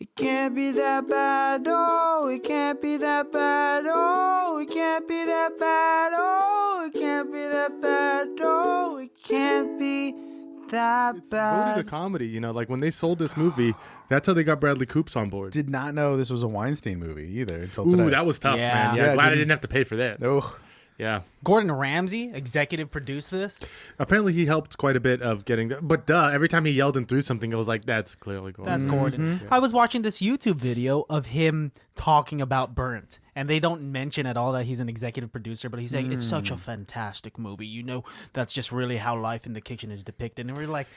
It can't be that bad, oh, it can't be that bad, oh, it can't be that bad, oh, it can't be that bad, oh, it can't be that It's bad. voted a comedy, you know, like when they sold this movie, that's how they got Bradley Coops on board. Did not know this was a Weinstein movie either until today. Ooh, that was tough, Yeah. man. Yeah, Yeah, glad I didn't- didn't have to pay for that. Ugh. Yeah. Gordon Ramsay, executive produced this. Apparently he helped quite a bit of getting but every time he yelled and threw something, it was like, that's clearly Gordon. That's Gordon. I was watching this YouTube video of him talking about Burnt, and they don't mention at all that he's an executive producer, but he's saying it's such a fantastic movie. You know, that's just really how life in the kitchen is depicted. And we're like,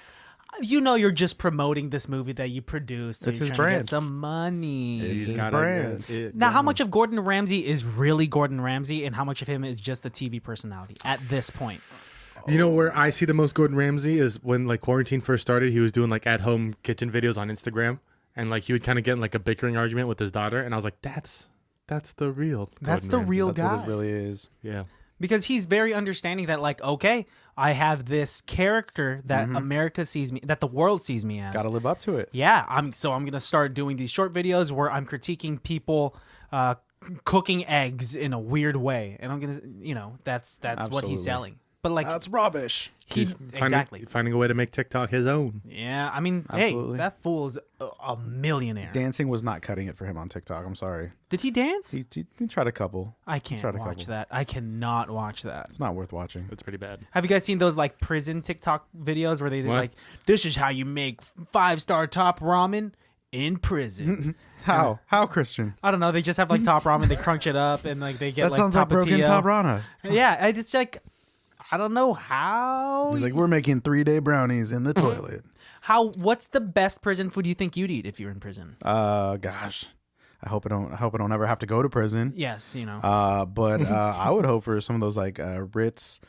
you know, you're just promoting this movie that you produced. So It's you're his trying to brand. get some money. It's his gotta brand. get it. Now, how much of Gordon Ramsay is really Gordon Ramsay, and how much of him is just a TV personality at this point? You know where I see the most Gordon Ramsay is when like quarantine first started. He was doing like at home kitchen videos on Instagram, and like he would kind of get in like a bickering argument with his daughter, and I was like, that's the real. That's Gordon the Ramsay. real That's guy. what it really is. Yeah. Because he's very understanding that, like, okay, I have this character that America sees me, that the world sees me as. Got to live up to it. Yeah, I'm gonna start doing these short videos where I'm critiquing people cooking eggs in a weird way, and I'm gonna, you know, that's what Absolutely. he's selling. But like, That's rubbish. He's exactly. finding a way to make TikTok his own. Yeah, I mean, Absolutely. hey, that fool's a millionaire. Dancing was not cutting it for him on TikTok. I'm sorry. Did he dance? He tried a couple. I can't tried a watch couple. that. I cannot watch that. It's not worth watching. It's pretty bad. Have you guys seen those like prison TikTok videos where they What? like, this is how you make 5-star top ramen in prison? How? How, Christian? I don't know. They just have like top ramen. They crunch it up and like they get That like sounds like broken tapatio. top rana. Yeah, it's like I don't know how. He's like, we're making 3-day brownies in the toilet. What's the best prison food you think you'd eat if you're in prison? Gosh, I hope I don't ever have to go to prison. Yes, you know. But I would hope for some of those like Ritz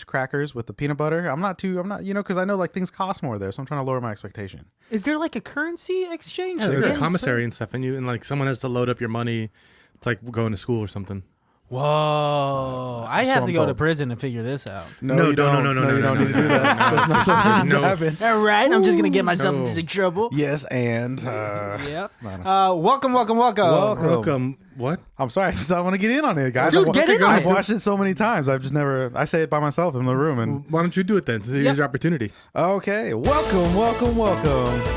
crackers with the peanut butter. I'm not, you know, because I know like things cost more there, so I'm trying to lower my expectation. Is there like a currency exchange? Yeah, there's a against- commissary and stuff, and like someone has to load up your money. It's like going to school or something. Whoa! I so have I'm to go to told. prison to figure this out. No, you don't need to do that. That's not something No. that happen. All right, I'm just gonna get myself No. into trouble. Yes, and Yep. no. Welcome. Welcome. What? I'm sorry, I just don't want to get in on it, guys. Dude, get in on I've it. watched it so many times. I've just never. I say it by myself in the room, and Why don't you do it then? Here's Yep. your opportunity. okay, welcome.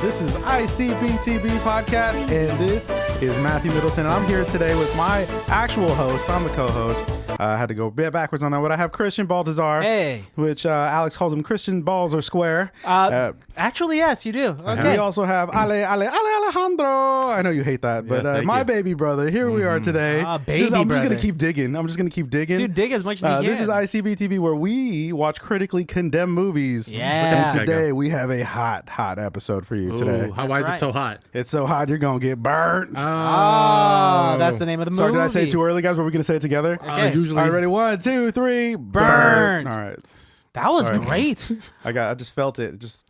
This is ICBTB podcast, and this is Matthew Middleton. I'm here today with my actual host. I'm the co-host. I had to go a bit backwards on that, but I have Christian Baltazar, Hey. which Alex calls him Christian Balls or Square. Actually, yes, you do. We Okay. also have Alejandro. I know you hate that, but thank my you. baby brother. Here we are today. Baby I'm just brother. gonna keep digging. Dude, dig as much as you can. This is ICBTV, where we watch critically condemned movies. Yeah. And today we have a hot episode for you today. Ooh, why is right. it so hot? It's so hot you're gonna get burnt. Oh, that's the name of the movie. Sorry, did I say it too early, guys? Were we gonna say it together? Okay. Usually, All right, ready? 1, 2, 3. Burnt. All right, That was Sorry. great. I just felt it. Just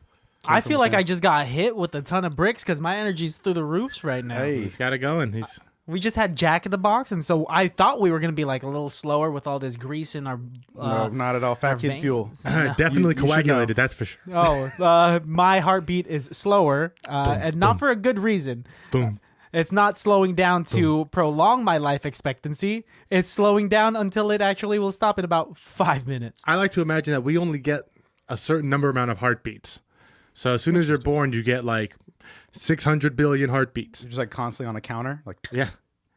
I feel like I just got hit with a ton of bricks because my energy's through the roofs right now. Hey. he's got it going. We just had Jack in the Box, and so I thought we were going to be like a little slower with all this grease in our. No, not at all. our Fat kid veins. fuel. No. Definitely You should coagulated. know. That's for sure. My heartbeat is slower, and not for a good reason. Boom. It's not slowing down to prolong my life expectancy. It's slowing down until it actually will stop in about 5 minutes. I like to imagine that we only get a certain amount of heartbeats. So as soon as you're born, you get like 600 billion heartbeats. You're just like constantly on a counter, like Yeah.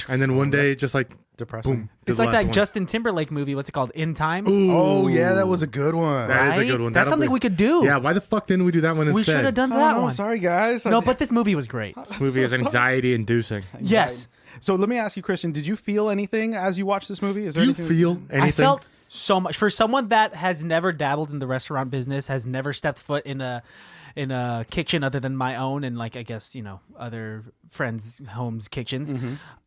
And then one day, just like, depressing. boom. It's like that Justin Timberlake movie. What's it called? In Time. Oh yeah, that was a good one. That is a Right? good one. That's That'll something be- we could do. Yeah, why the fuck didn't we do that one We instead? should have done Oh, that no, one. sorry guys. No, but this movie was great. This movie is anxiety inducing. Yes. So let me ask you, Christian, did you feel anything as you watched this movie? Is Do there you anything? feel anything? I felt so much for someone that has never dabbled in the restaurant business, has never stepped foot in a kitchen other than my own and like I guess, you know, other friends' homes' kitchens.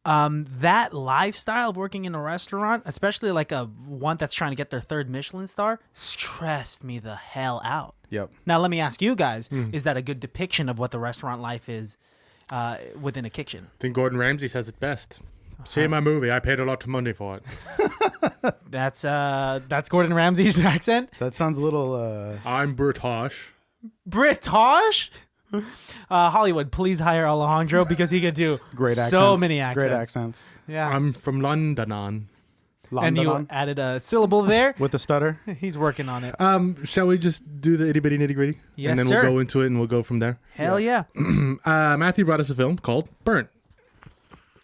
That lifestyle of working in a restaurant, especially like a one that's trying to get their 3rd Michelin star, stressed me the hell out. Yep. Now let me ask you guys, is that a good depiction of what the restaurant life is within a kitchen? I think Gordon Ramsay says it best. See my movie. I paid a lot of money for it. That's Gordon Ramsay's accent. That sounds a little I'm British. British? Hollywood, please hire Alejandro because he could do Great accents. so many accents. Great accents. Yeah. I'm from London. And you added a syllable there. With the stutter. He's working on it. Shall we just do the itty bitty nitty gritty? Yes, and then sir. we'll go into it and we'll go from there. Hell yeah. Matthew brought us a film called Burnt.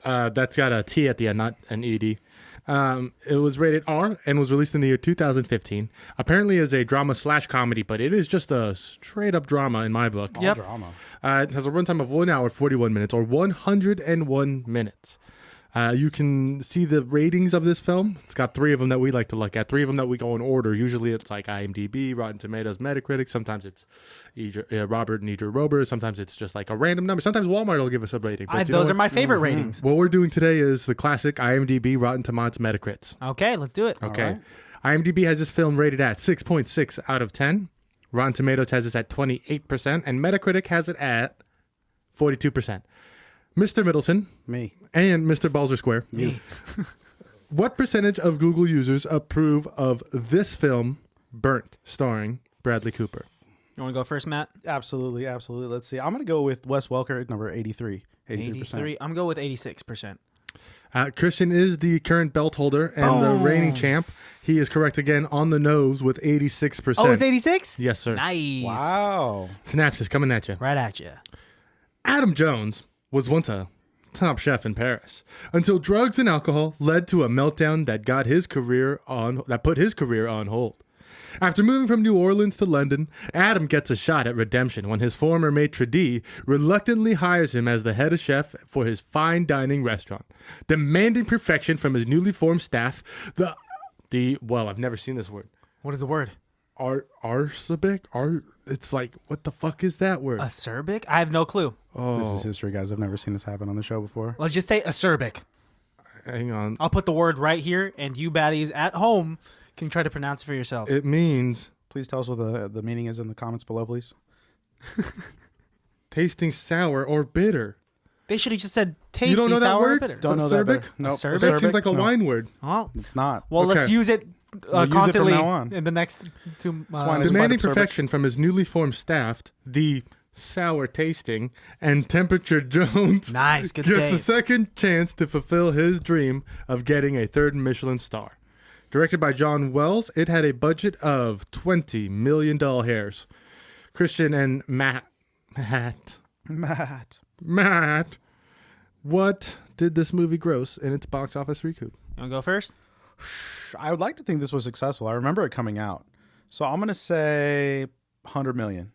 That's got a T at the end, not an ED. It was rated R and was released in the year 2015. Apparently is a drama/comedy, but it is just a straight up drama in my book. Yep. Drama. It has a runtime of 1 hour, 41 minutes, or 101 minutes. You can see the ratings of this film. It's got 3 of them that we like to look at. 3 of them that we go in order. Usually it's like IMDb, Rotten Tomatoes, Metacritic. Sometimes it's Robert and Idra Rober. Sometimes it's just like a random number. Sometimes Walmart will give us a rating. But Those are my favorite ratings. What we're doing today is the classic IMDb, Rotten Tomatoes, Metacrits. Okay, let's do it. Okay. IMDb has this film rated at 6.6 out of 10. Rotten Tomatoes has this at 28%. And Metacritic has it at 42%. Mr. Middleton. Me. And Mr. Balzer Square. You. What percentage of Google users approve of this film, Burnt, starring Bradley Cooper? You want to go first, Matt? Absolutely. Let's see. I'm going to go with Wes Welker, number 83. 83%. I'm going to go with 86%. Christian is the current belt holder and the reigning champ. He is correct again on the nose with 86%. Oh, it's 86? Yes, sir. Nice. Wow. Synopsis coming at you. Right at you. Adam Jones was once a top chef in Paris until drugs and alcohol led to a meltdown that put his career on hold. After moving from New Orleans to London, Adam gets a shot at redemption when his former maitre d' reluctantly hires him as the head chef for his fine dining restaurant, demanding perfection from his newly formed staff. I've never seen this word. What is the word? Acerbic? It's like, what the fuck is that word? Acerbic? I have no clue. Oh, This is history, guys. I've never seen this happen on the show before. Let's just say acerbic. hang on. I'll put the word right here, and you baddies at home can try to pronounce it for yourselves. It means Please tell us what the meaning is in the comments below, please. tasting sour or bitter. They should have just said tasty, You don't know that sour, or word? bitter. Don't know that. Acerbic? Nope. Acerbic? That seems like a No, wine word. Oh, It's not. well, let's Okay. use it We'll use it from constantly now on. in the next two. wine is Demanding quite acerbic. perfection from his newly formed staff, the sour tasting and temperature Jones Nice, good gets save. a second chance to fulfill his dream of getting a 3rd Michelin star. Directed by John Wells, it had a budget of $20 million. Christian and Matt, what did this movie gross in its box office recoup? You want to go first? I would like to think this was successful. I remember it coming out. So I'm going to say 100 million.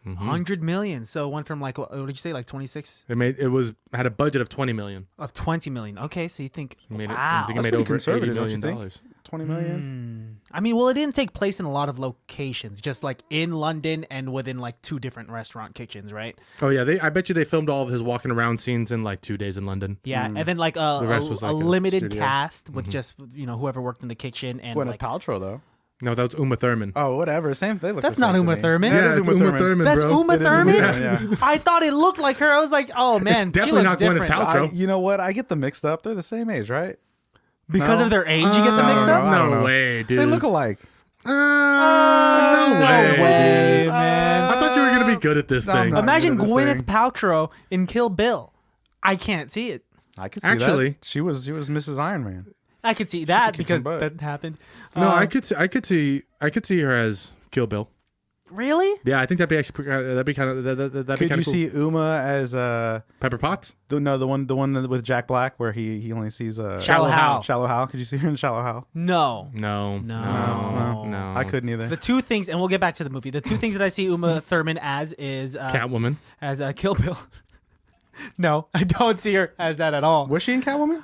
100 million. So it went from like, what did you say, like 26 Had a budget of $20 million. of 20 million. Okay, so you think, I think wow. it That's made pretty over $80 conservative, don't you million. think? 20 million? I mean, well, it didn't take place in a lot of locations, just like in London and within like 2 different restaurant kitchens, right? Oh yeah, I bet you they filmed all of his walking around scenes in like 2 days in London. Yeah, and then like The rest was a like a limited studio. cast with just, whoever worked in the kitchen and Gwyneth like, Paltrow, though. No, that was Uma Thurman. Oh, whatever. Same thing. That's not Uma Thurman. Yeah, Yeah, it is it's Uma Thurman. That's bro. Uma It is Uma Thurman? Thurman, yeah. I thought it looked like her. I was like, oh man, definitely she not looks Gwyneth different. Paltrow. You know what? I get them mixed up. They're the same age, right? Because No. of their age, you get them mixed no, up? I don't No know. way, dude. They look alike. No way. No way, man. I thought you were gonna be good at this No, I'm thing. not. Imagine good at this Gwyneth thing. Paltrow in Kill Bill. I can't see it. I could see Actually- that. She was Mrs. Iron Man. I could see that kick because some butt. that happened. No, I could see her as Kill Bill. Really? Yeah, I think that'd be kind of Could you cool. see Uma as Pepper Potts? the one with Jack Black where he only sees Shallow Hal. Shallow Hal. Could you see her in Shallow Hal? No. No. No. I couldn't either. The 2 things, and we'll get back to the movie. The 2 things that I see Uma Thurman as is Catwoman. as Kill Bill. No, I don't see her as that at all. Was she in Catwoman?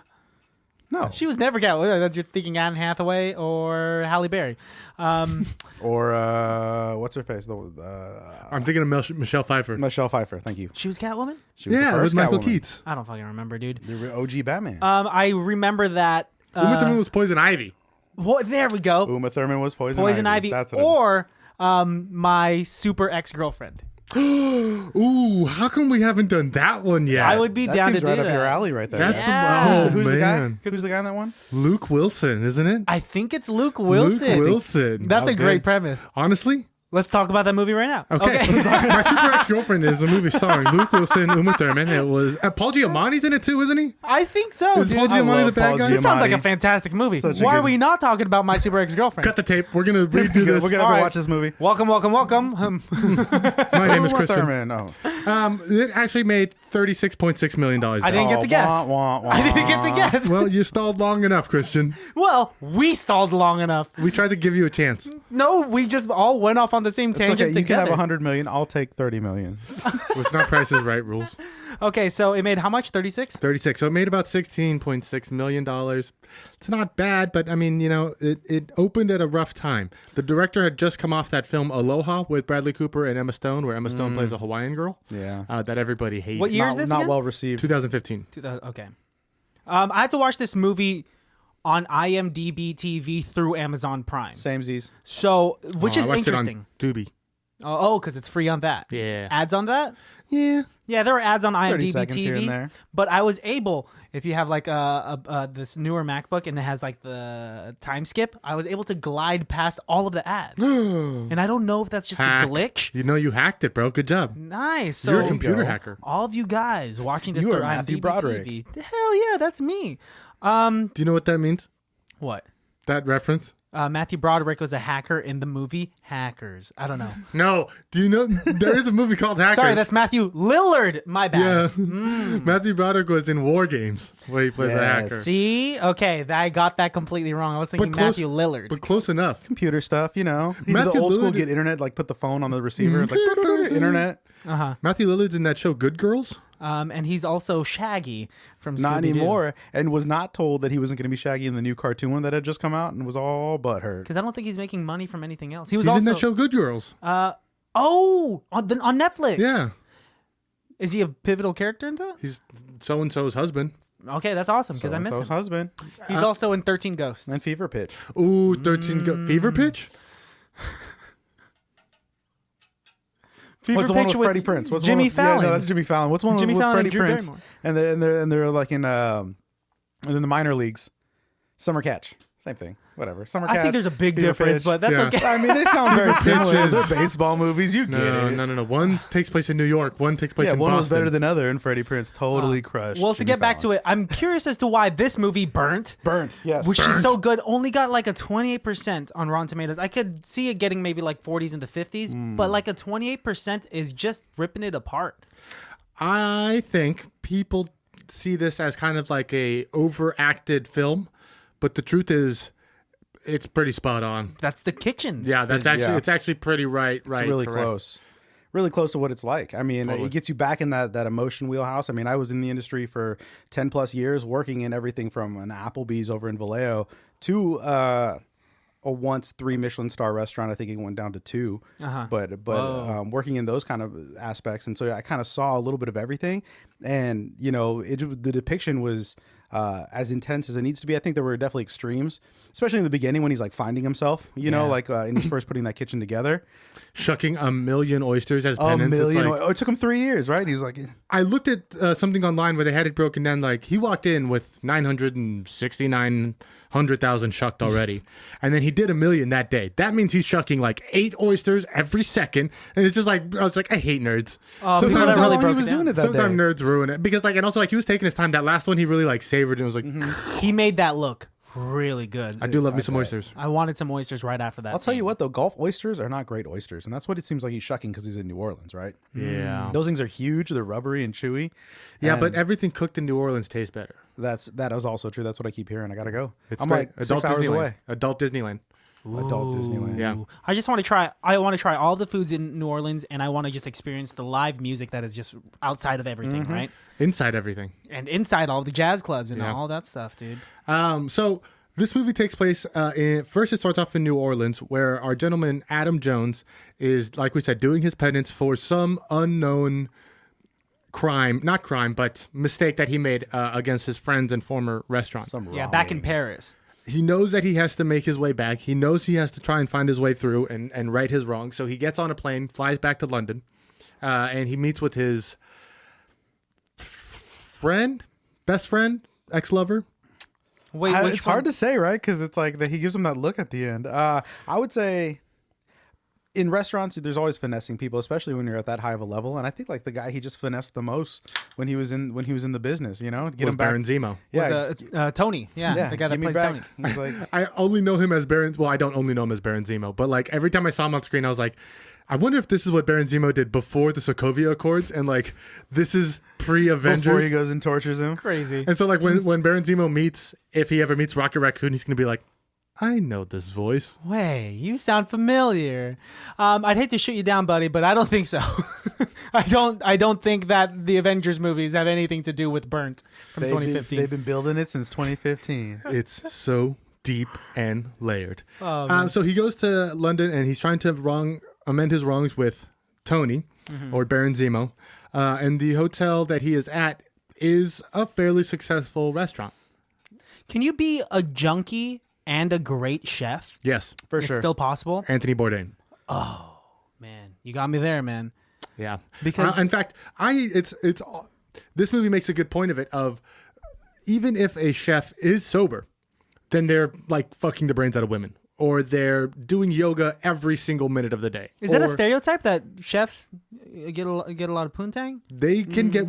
No. She was never Catwoman. You're thinking Anne Hathaway or Halle Berry. Or what's her face? I'm thinking of Michelle Pfeiffer. Michelle Pfeiffer. Thank you. She was Catwoman? She was the Yeah, it was first Michael Catwoman. Keats. I don't fucking remember, dude. The OG Batman. I remember that. Uma Thurman was Poison Ivy. There we go. Uma Thurman was Poison Ivy. That's what Or my super ex-girlfriend. Ooh, how come we haven't done that one yet? I would be that down seems to right do up that. your alley right there. That's Yeah. Who's the guy? man. Who's the guy in that one? Luke Wilson, isn't it? I think it's Luke Wilson. Luke Wilson. That's That a was great good. premise. Honestly, Let's talk about that movie right now. Okay. My Super Ex-Girlfriend is a movie starring Luke Wilson, Uma Thurman. It was Paul Giamatti's in it too, isn't he? I think so. Is Dude. Paul Giamatti love the bad Paul guy? This sounds like a Giamatti. fantastic movie. Such a Why are good- we not talking about My Super Ex-Girlfriend? Cut the tape. We're going to redo this. We're gonna have All to right. watch this movie. Welcome. My name is Uma Christian. Thurman, oh. It actually made $36.6 million. I didn't get to guess. Wah, wah, wah. I didn't get to guess. Well, you stalled long enough, Christian. Well, we stalled long enough. We tried to give you a chance. No, we just all went off on the same It's tangent okay. You can have together. 100 million. I'll take 30 million. It's not Price is Right rules. Okay, so it made how much? 36? 36. So it made about $16.6 million. It's not bad, but I mean, you know, it opened at a rough time. The director had just come off that film Aloha with Bradley Cooper and Emma Stone, where Emma Stone plays a Hawaiian girl. Yeah. That everybody hated. What year is this Not again? well received. 2015. 2000, okay. I had to watch this movie on IMDb TV through Amazon Prime. Samesies. So, which I is watched interesting. it on Tubi. Oh, because it's free on that. Yeah. Ads on that? Yeah. Yeah, there were ads on 30 IMDb seconds here and TV. there. But I was able, if you have like this newer MacBook and it has like the time skip, I was able to glide past all of the ads. And I don't know if that's just Hack. a glitch. You know, you hacked it, bro. Good job. Nice. So You're a computer go. hacker. all of you guys watching this You through are Matthew IMDb Broderick. TV. Hell yeah, that's me. Do you know what that means? What? That reference? Matthew Broderick was a hacker in the movie Hackers. I don't know. No. Do you know there is a movie called Hackers? Sorry, that's Matthew Lillard. My bad. Yeah. Matthew Broderick was in War Games where he plays a Yes. hacker. See? Okay, I got that completely wrong. I was thinking But close- Matthew Lillard. But close enough. Computer stuff, you know. He did Matthew the old school Lillard- get internet, like put the phone on the receiver. It's like internet. Matthew Lillard's in that show Good Girls. And he's also Shaggy from Not Scooby-Doo. anymore. And was not told that he wasn't going to be Shaggy in the new cartoon one that had just come out and was all butthurt. Because I don't think he's making money from anything else. He was He's also in that show Good Girls. on Netflix. Yeah. Is he a pivotal character in that? He's so-and-so's husband. Okay, that's awesome because I miss So-and-so's him. husband. He's also in 13 Ghosts. And Fever Pitch. Ooh, 13 Fever Pitch? Fever What's the one Pitch with Freddie Prince? What's the Jimmy one with, Fallon. Yeah, no, that's Jimmy Fallon. What's the one Jimmy with Fallon Freddie and Drew Prince? Barrymore. And they're like in the minor leagues. Summer Catch. Same thing. Whatever. Summer Catch. I think there's a big Fever difference, Pitch. but that's Yeah. okay. I mean, they sound very Pitch similar. is- They're baseball movies. You get it. No. One takes place in New York. One takes place Yeah, in one Boston. was better than other, and Freddie Prince totally crushed. Well, to get back to it, I'm curious as to why this movie burnt. Burnt, yes. Which is so good. Only got like a 28% on Rotten Tomatoes. I could see it getting maybe like 40s into 50s, but like a 28% is just ripping it apart. I think people see this as kind of like a overacted film, but the truth is, it's pretty spot on. That's the kitchen. Yeah, it's actually pretty right. It's really correct. close. Really close to what it's like. I mean, it gets you back in that emotion wheelhouse. I mean, I was in the industry for 10 plus years, working in everything from an Applebee's over in Vallejo to a once 3 Michelin star restaurant. I think it went down to 2. But working in those kind of aspects, and so I kind of saw a little bit of everything. And you know, the depiction was as intense as it needs to be. I think there were definitely extremes, especially in the beginning when he's like finding himself. You know, like in his first putting that kitchen together. Shucking 1,000,000 oysters as A penance. It's million. like- It took him 3 years, right? He's like, I looked at something online where they had it broken down. Like he walked in with 900,000 shucked already, and then he did 1,000,000 that day. That means he's shucking like 8 oysters every second, and it's just like I was like, I hate nerds. People that That's how really long broke he was it down. doing it that Sometimes day. nerds ruin it because like, and also like he was taking his time. That last one he really like savored and was like, He made that look really good. I do love me some oysters. I wanted some oysters right after that. I'll tell you what though, Gulf oysters are not great oysters, and that's what it seems like he's shucking because he's in New Orleans, right? Yeah, Those things are huge. They're rubbery and chewy. yeah, And but everything cooked in New Orleans tastes better. that is also true. That's what I keep hearing. I gotta go. It's I'm great. like 6 hours Disneyland. away. Adult Disneyland. Adult Disneyland. Yeah. I just want to try. I want to try all the foods in New Orleans, and I want to just experience the live music that is just outside of everything, right? Inside everything. And inside all the jazz clubs and Yeah. all that stuff, dude. So this movie takes place first. It starts off in New Orleans, where our gentleman Adam Jones is, like we said, doing his penance for some unknown not crime, but mistake that he made against his friends and former restaurant. Yeah, back in Paris. He knows that he has to make his way back. He knows he has to try and find his way through and right his wrongs. So he gets on a plane, flies back to London, and he meets with his best friend, ex-lover. Wait, It's hard to say, right? Because it's like he gives him that look at the end. I would say in restaurants, there's always finessing people, especially when you're at that high of a level. And I think like the guy he just finessed the most when he was in the business, you know, get was him back. Baron Zemo. Yeah, Tony. Yeah, the guy that give me plays back. Tony. He's like, I only know him as Baron. Well, I don't only know him as Baron Zemo, but like every time I saw him on screen, I was like, I wonder if this is what Baron Zemo did before the Sokovia Accords, and like this is pre-Avengers. before he goes and tortures him. Crazy. And so like when Baron Zemo meets, if he ever meets Rocket Raccoon, he's gonna be like, I know this voice. Wait, you sound familiar. I'd hate to shoot you down, buddy, but I don't think so. I don't think that the Avengers movies have anything to do with Burnt from 2015. They've been building it since 2015. It's so deep and layered. Oh, So he goes to London and he's trying to amend his wrongs with Tony or Baron Zemo. And the hotel that he is at is a fairly successful restaurant. Can you be a junkie and a great chef? Yes, For It's sure. still possible? Anthony Bourdain. Man, you got me there, man. Yeah, Because- in fact, this movie makes a good point of it. Of even if a chef is sober, then they're like fucking the brains out of women, or they're doing yoga every single minute of the day. Is that a Or stereotype that chefs get a lot of poontang? They can get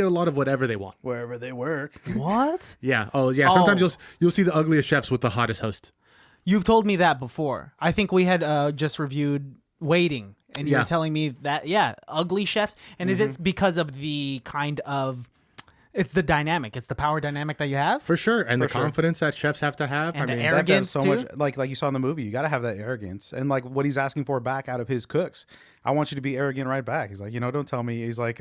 a lot of whatever they want. Wherever they work. What? Yeah. Oh yeah. Sometimes Oh. you'll see the ugliest chefs with the hottest host. You've told me that before. I think we had just reviewed Waiting, and you Yeah. were telling me that, ugly chefs. And is it because of the kind of, it's the dynamic, it's the power dynamic that you have? For sure, and the sure. confidence that chefs have to have. And the They have to have arrogance, so too? much, like you saw in the movie, you got to have that arrogance, and like what he's asking for back out of his cooks. I want you to be arrogant right back. He's like, don't tell me. He's like,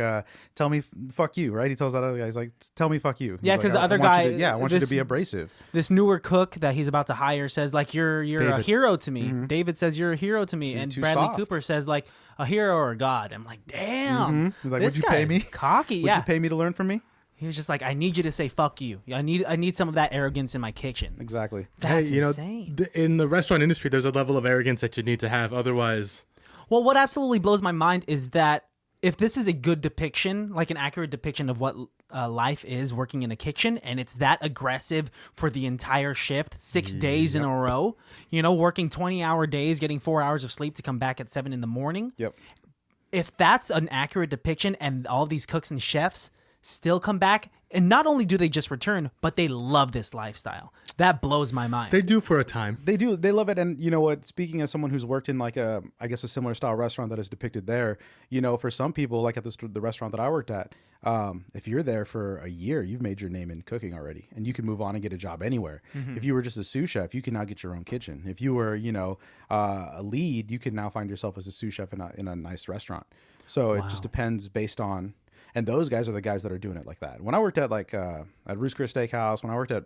tell me fuck you, right? He tells that other guy, he's like, tell me fuck you. He's Yeah, like, 'cause the I other want you guy- to- I want you to this- be abrasive. This newer cook that he's about to hire says, like, you're a David. hero to me. David says, you're a hero to me. And too Bradley soft. Cooper says, like, a hero or a god. I'm like, damn. He's like, this would you pay guy's me? cocky. Would Yeah. you pay me to learn from me? He was just like, I need you to say fuck you. I need some of that arrogance in my kitchen. Exactly. That's hey, insane. In the restaurant industry, there's a level of arrogance that you need to have. Otherwise, Well, what absolutely blows my mind is that if this is a good depiction, like an accurate depiction of what life is working in a kitchen, and it's that aggressive for the entire shift, 6 days in a row, working 20-hour days, getting 4 hours of sleep to come back at 7 in the morning. Yep. If that's an accurate depiction and all these cooks and chefs still come back, and not only do they just return, but they love this lifestyle. That blows my mind. they do for a time. They do. They love it. And you know what? Speaking as someone who's worked in like a similar style restaurant that is depicted there, for some people, like at the restaurant that I worked at, if you're there for a year, you've made your name in cooking already, and you can move on and get a job anywhere. If you were just a sous chef, you can now get your own kitchen. If you were, a lead, you can now find yourself as a sous chef in a nice restaurant. So it just depends based on. And those guys are the guys that are doing it like that. When I worked at at Roost Chris Steakhouse, when I worked at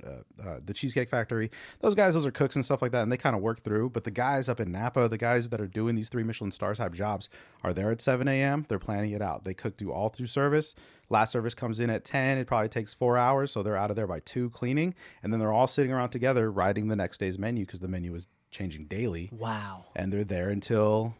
the Cheesecake Factory, those are cooks and stuff like that, and they kind of work through. But the guys up in Napa, the guys that are doing these 3 Michelin star type jobs, are there at 7 a.m. They're planning it out. They cook all through service. Last service comes in at 10. It probably takes 4 hours, so they're out of there by 2 cleaning, and then they're all sitting around together writing the next day's menu because the menu is changing daily. Wow. And they're there until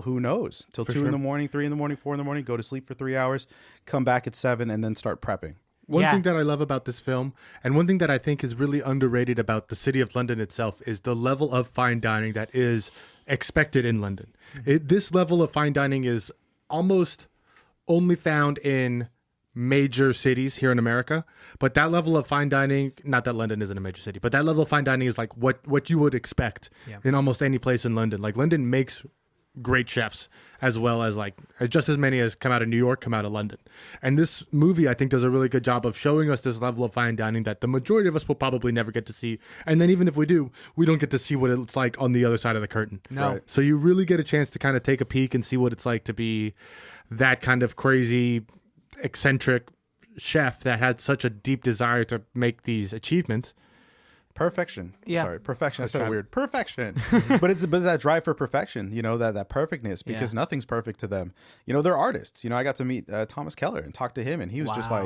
who knows, till 2 in the morning, 3 in the morning, 4 in the morning, go to sleep for 3 hours, come back at 7, and then start prepping. One Yeah. thing that I love about this film, and one thing that I think is really underrated about the city of London itself, is the level of fine dining that is expected in London. This level of fine dining is almost only found in major cities here in America, but that level of fine dining, not that London isn't a major city, but that level of fine dining is like what you would expect in almost any place in London. Like London makes great chefs, as well as like just as many as come out of New York come out of London. And this movie, I think, does a really good job of showing us this level of fine dining that the majority of us will probably never get to see. And then even if we do, we don't get to see what it's like on the other side of the curtain. No. Right. So you really get a chance to kind of take a peek and see what it's like to be that kind of crazy, eccentric chef that had such a deep desire to make these achievements. Perfection. Yeah. Sorry, perfection. I said it tried. weird. Perfection. but it's that drive for perfection, that perfectness, because Yeah. nothing's perfect to them. They're artists. I got to meet Thomas Keller and talk to him, and he was just Wow.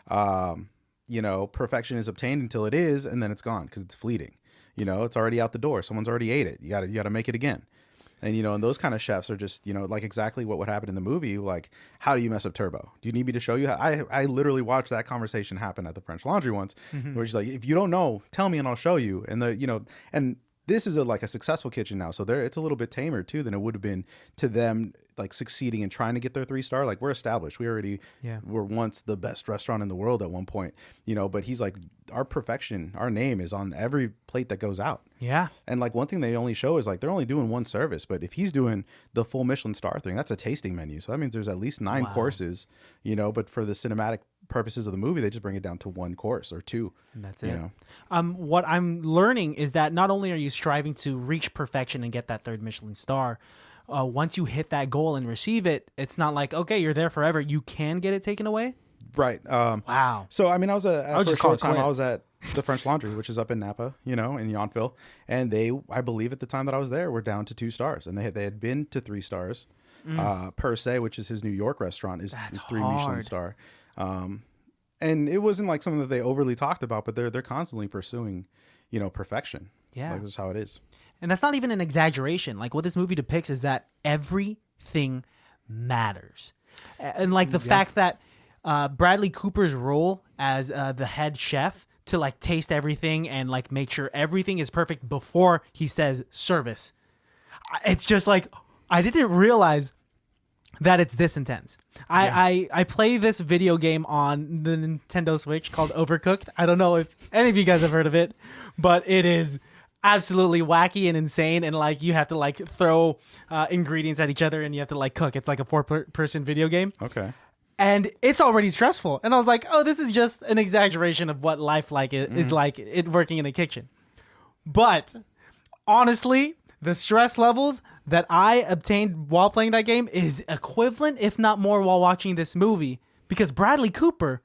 like, perfection is obtained until it is, and then it's gone because it's fleeting. It's already out the door. Someone's already ate it. You got to make it again. And, and those kind of chefs are just, like exactly what would happen in the movie. Like, how do you mess up turbo? Do you need me to show you how? I literally watched that conversation happen at the French Laundry once, where she's like, if you don't know, tell me and I'll show you. And and this is like a successful kitchen now, so it's a little bit tamer too than it would have been to them, like succeeding and trying to get their 3-star. Like, we're established, we already were once the best restaurant in the world at one point, you know. But he's like, our perfection, our name is on every plate that goes out. Yeah. And like, one thing they only show is like they're only doing one service, but if he's doing the full Michelin star thing, that's a tasting menu, so that means there's at least 9 courses, you know. But for the cinematic purposes of the movie, they just bring it down to 1 course or 2, and that's you it. know. What I'm learning is that not only are you striving to reach perfection and get that 3rd Michelin star, once you hit that goal and receive it, it's not like, okay, you're there forever. You can get it taken away. Right. Wow. So I mean, I was for a short time. I quits. was at the French Laundry, which is up in Napa, you know, in Yountville, and I believe at the time that I was there, were down to 2 stars, and they had been to 3 stars. Per se, which is his New York restaurant, is 3 Michelin star. And it wasn't like something that they overly talked about, but they're constantly pursuing, you know, perfection. Yeah. Like, that's how it is. And that's not even an exaggeration. Like, what this movie depicts is that everything matters. And like the fact that Bradley Cooper's role as the head chef to like taste everything and like make sure everything is perfect before he says service. It's just like, I didn't realize that it's this intense. I play this video game on the Nintendo Switch called Overcooked. I don't know if any of you guys have heard of it, but it is absolutely wacky and insane, and like you have to like throw ingredients at each other and you have to like cook. It's like a 4-person video game. Okay. And it's already stressful. And I was like, oh, this is just an exaggeration of what life like is like it working in a kitchen. But honestly, the stress levels that I obtained while playing that game is equivalent, if not more, while watching this movie. Because Bradley Cooper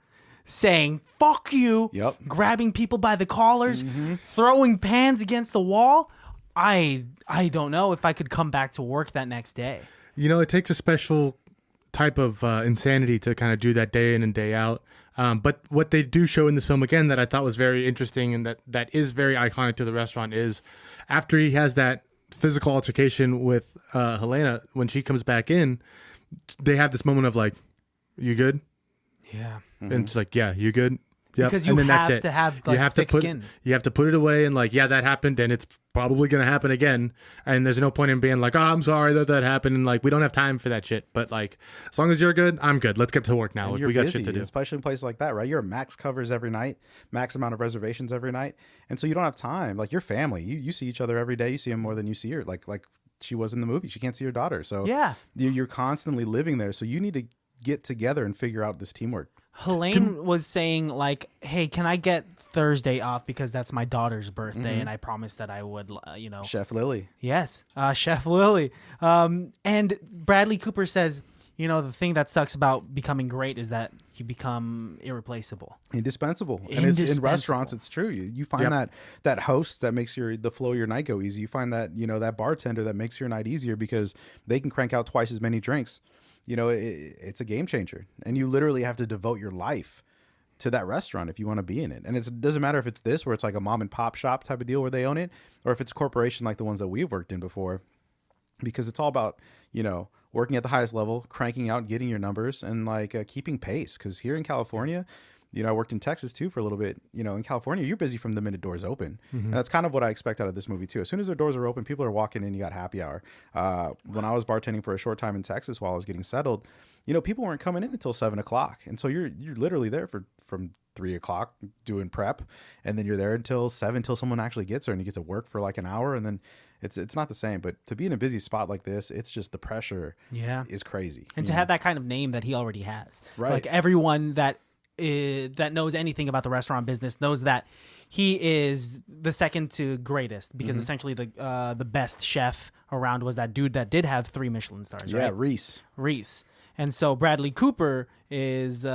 saying, fuck you, grabbing people by the collars, throwing pans against the wall. I don't know if I could come back to work that next day. You know, it takes a special type of insanity to kind of do that day in and day out. But what they do show in this film, again, that I thought was very interesting and that is very iconic to the restaurant is after he has that physical altercation with Helena, when she comes back in, they have this moment of like, you good? Yeah. And it's like, yeah, you good? Yep. Because you have to have like thick skin. You have to put it away and like, yeah, that happened and it's probably going to happen again. And there's no point in being like, oh, I'm sorry that happened. And like, we don't have time for that shit. But like, as long as you're good, I'm good. Let's get to work now. And We got busy, shit to do. especially in places like that, right? You're max covers every night, max amount of reservations every night. And so you don't have time. Like, your family, you see each other every day. You see them more than you see her. Like she was in the movie. She can't see her daughter. So yeah, you're constantly living there. So you need to get together and figure out this teamwork. Helene was saying like, hey, can I get Thursday off because that's my daughter's birthday and I promised that I would, you know. Chef Lily. Yes, Chef Lily. And Bradley Cooper says, you know, the thing that sucks about becoming great is that you become irreplaceable. Indispensable. And it's in restaurants, it's true. You find that host that makes the flow of your night go easy. You find that, you know, that bartender that makes your night easier because they can crank out twice as many drinks. You know, it's a game changer, and you literally have to devote your life to that restaurant if you want to be in it. And it doesn't matter if it's this, where it's like a mom and pop shop type of deal where they own it, or if it's a corporation like the ones that we've worked in before, because it's all about, you know, working at the highest level, cranking out, getting your numbers, and like keeping pace. Because here in California, you know, I worked in Texas too for a little bit. You know, in California, you're busy from the minute doors open. And that's kind of what I expect out of this movie too. As soon as the doors are open, people are walking in, you got happy hour. When I was bartending for a short time in Texas while I was getting settled, you know, people weren't coming in until 7:00. And so you're literally there from 3:00 doing prep. And then you're there until 7, till someone actually gets there, and you get to work for like an hour. And then it's not the same, but to be in a busy spot like this, it's just the pressure is crazy. And to have that kind of name that he already has. Right. Like everyone that knows anything about the restaurant business knows that he is the second to greatest, because essentially the best chef around was that dude that did have 3 Michelin stars. Yeah, right? Reese. And so Bradley Cooper is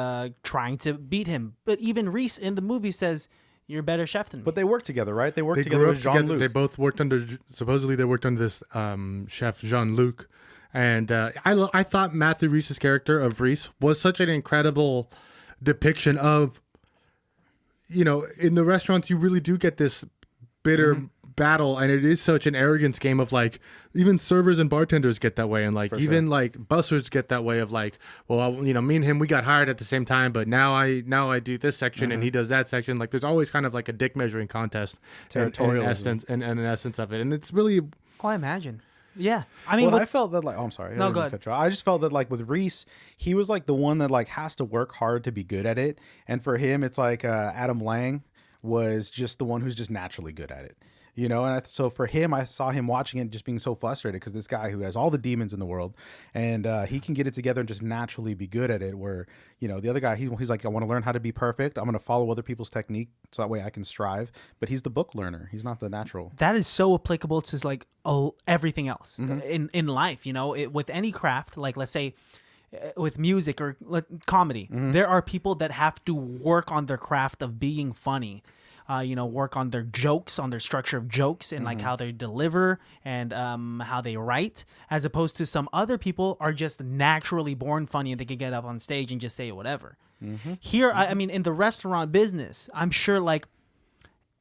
trying to beat him, but even Reese in the movie says, "You're a better chef than me." But they work together, right? They They together grew with up together. Jean-Luc. They both worked under, supposedly they worked under this chef Jean-Luc. And I thought Matthew Reese's character of Reese was such an incredible depiction of, you know, in the restaurants you really do get this bitter battle, and it is such an arrogance game of like, even servers and bartenders get that way, and like even like bussers get that way of like, well, me and him, we got hired at the same time, but now I do this section and he does that section. Like there's always kind of like a dick measuring contest, territorial and an essence of it, and it's really. Oh, I imagine. Yeah, I mean, I felt that like, oh, I'm sorry. No, go ahead. I just felt that like with Reese, he was like the one that like has to work hard to be good at it, and for him, it's like Adam Lang was just the one who's just naturally good at it. And so for him, I saw him watching it just being so frustrated because this guy who has all the demons in the world and he can get it together and just naturally be good at it. Where, the other guy, he's like, I want to learn how to be perfect. I'm going to follow other people's technique so that way I can strive. But he's the book learner. He's not the natural. That is so applicable to like everything else in life, with any craft, like let's say with music or comedy, there are people that have to work on their craft of being funny. Work on their jokes, on their structure of jokes and like how they deliver and how they write, as opposed to some other people are just naturally born funny and they can get up on stage and just say whatever. Here, I mean, in the restaurant business, I'm sure like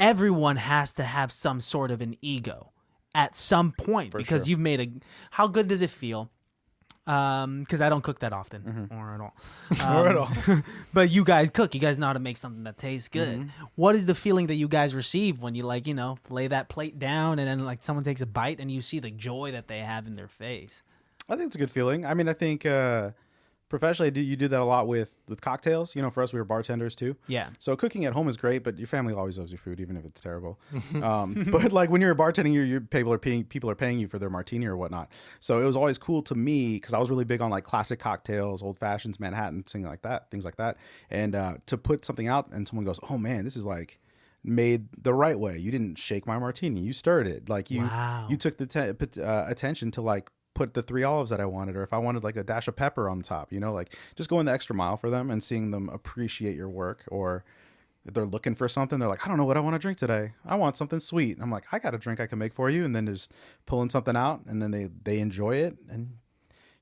everyone has to have some sort of an ego at some point because you've made how good does it feel? Because I don't cook that often or at all. Or at all. But you guys cook. You guys know how to make something that tastes good. What is the feeling that you guys receive when you like, lay that plate down and then like someone takes a bite and you see the joy that they have in their face? I think it's a good feeling. I mean, I think professionally, you do that a lot with cocktails. For us, we were bartenders too. Yeah. So cooking at home is great, but your family always loves your food, even if it's terrible. But like when you're bartending, your people are paying you for their martini or whatnot. So it was always cool to me because I was really big on like classic cocktails, old fashions, Manhattan, things like that. And to put something out and someone goes, oh man, this is like made the right way. You didn't shake my martini. You stirred it. Like you took the attention to like put the 3 olives that I wanted, or if I wanted like a dash of pepper on the top, like just going the extra mile for them and seeing them appreciate your work. Or if they're looking for something, they're like, I don't know what I want to drink today. I want something sweet. And I'm like, I got a drink I can make for you. And then just pulling something out and then they enjoy it and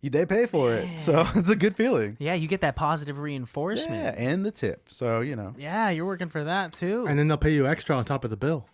they pay for it. So it's a good feeling. Yeah, you get that positive reinforcement. Yeah, and the tip. So, Yeah, you're working for that too. And then they'll pay you extra on top of the bill.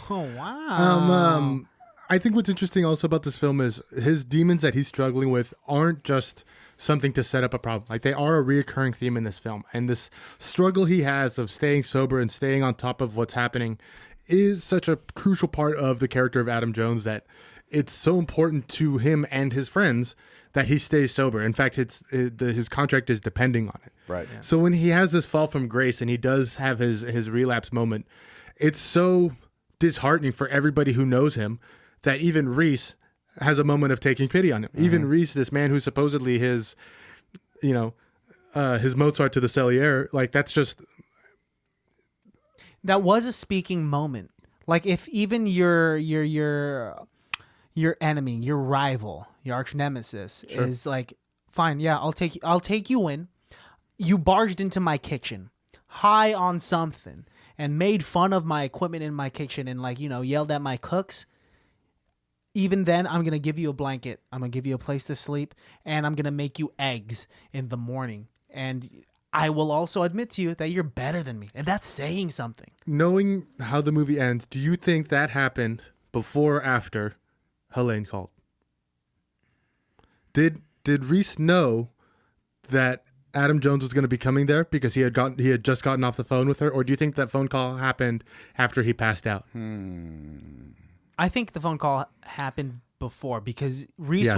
Oh, wow. I think what's interesting also about this film is his demons that he's struggling with aren't just something to set up a problem. Like they are a reoccurring theme in this film. And this struggle he has of staying sober and staying on top of what's happening is such a crucial part of the character of Adam Jones that it's so important to him and his friends that he stays sober. In fact, his contract is depending on it. Right. Yeah. So when he has this fall from grace and he does have his relapse moment, it's so disheartening for everybody who knows him that even Reese has a moment of taking pity on him. Even Reese, this man who's supposedly his Mozart to the Salier, like that's just... That was a speaking moment. Like if even your enemy, your rival, your arch nemesis is like, fine, yeah, I'll take you in. You barged into my kitchen, high on something, and made fun of my equipment in my kitchen and like, yelled at my cooks. Even then, I'm going to give you a blanket. I'm going to give you a place to sleep. And I'm going to make you eggs in the morning. And I will also admit to you that you're better than me. And that's saying something. Knowing how the movie ends, do you think that happened before or after Helene called? Did Reese know that Adam Jones was going to be coming there because he had just gotten off the phone with her? Or do you think that phone call happened after he passed out? I think the phone call happened before because Reese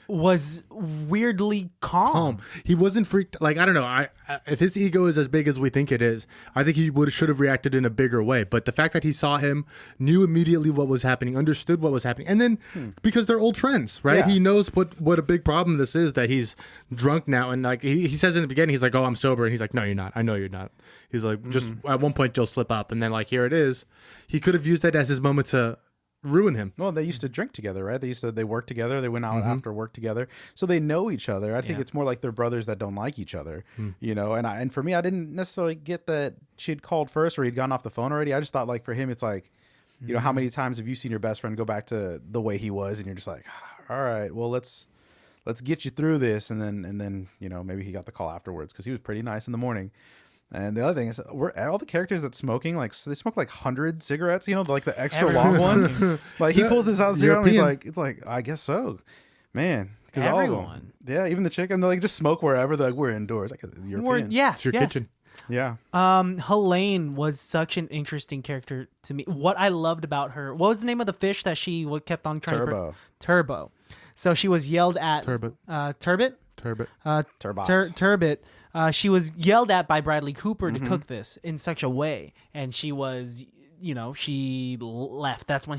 was weirdly calm. He wasn't freaked. Like, I don't know. If his ego is as big as we think it is, I think he should have reacted in a bigger way. But the fact that he saw him, knew immediately what was happening, understood what was happening. And then because they're old friends, right? Yeah. He knows what a big problem this is, that he's drunk now. And like he says in the beginning, he's like, oh, I'm sober. And he's like, no, you're not. I know you're not. He's like, just at one point you'll slip up. And then like, here it is. He could have used that as his moment to ruin him. Well, they used to drink together, right? They worked together. They went out after work together, so they know each other. I think it's more like they're brothers that don't like each other, And for me, I didn't necessarily get that she had called first or he'd gone off the phone already. I just thought like for him, it's like, how many times have you seen your best friend go back to the way he was, and you're just like, all right, well let's get you through this, and then maybe he got the call afterwards because he was pretty nice in the morning. And the other thing is, all the characters that smoking, like they smoke like 100 cigarettes, like the extra long ones. Like he pulls this out cigarette and he's like, it's like, I guess so, man. Because all of them, yeah, even the chicken, they like just smoke wherever. They're like, we're indoors, like European. It's your kitchen. Yeah. Helene was such an interesting character to me. What I loved about her, what was the name of the fish that she kept on trying Turbo. Turbo. So she was yelled at. Turbot. Turbot. Turbot. She was yelled at by Bradley Cooper to cook this in such a way, and she was, she left. That's when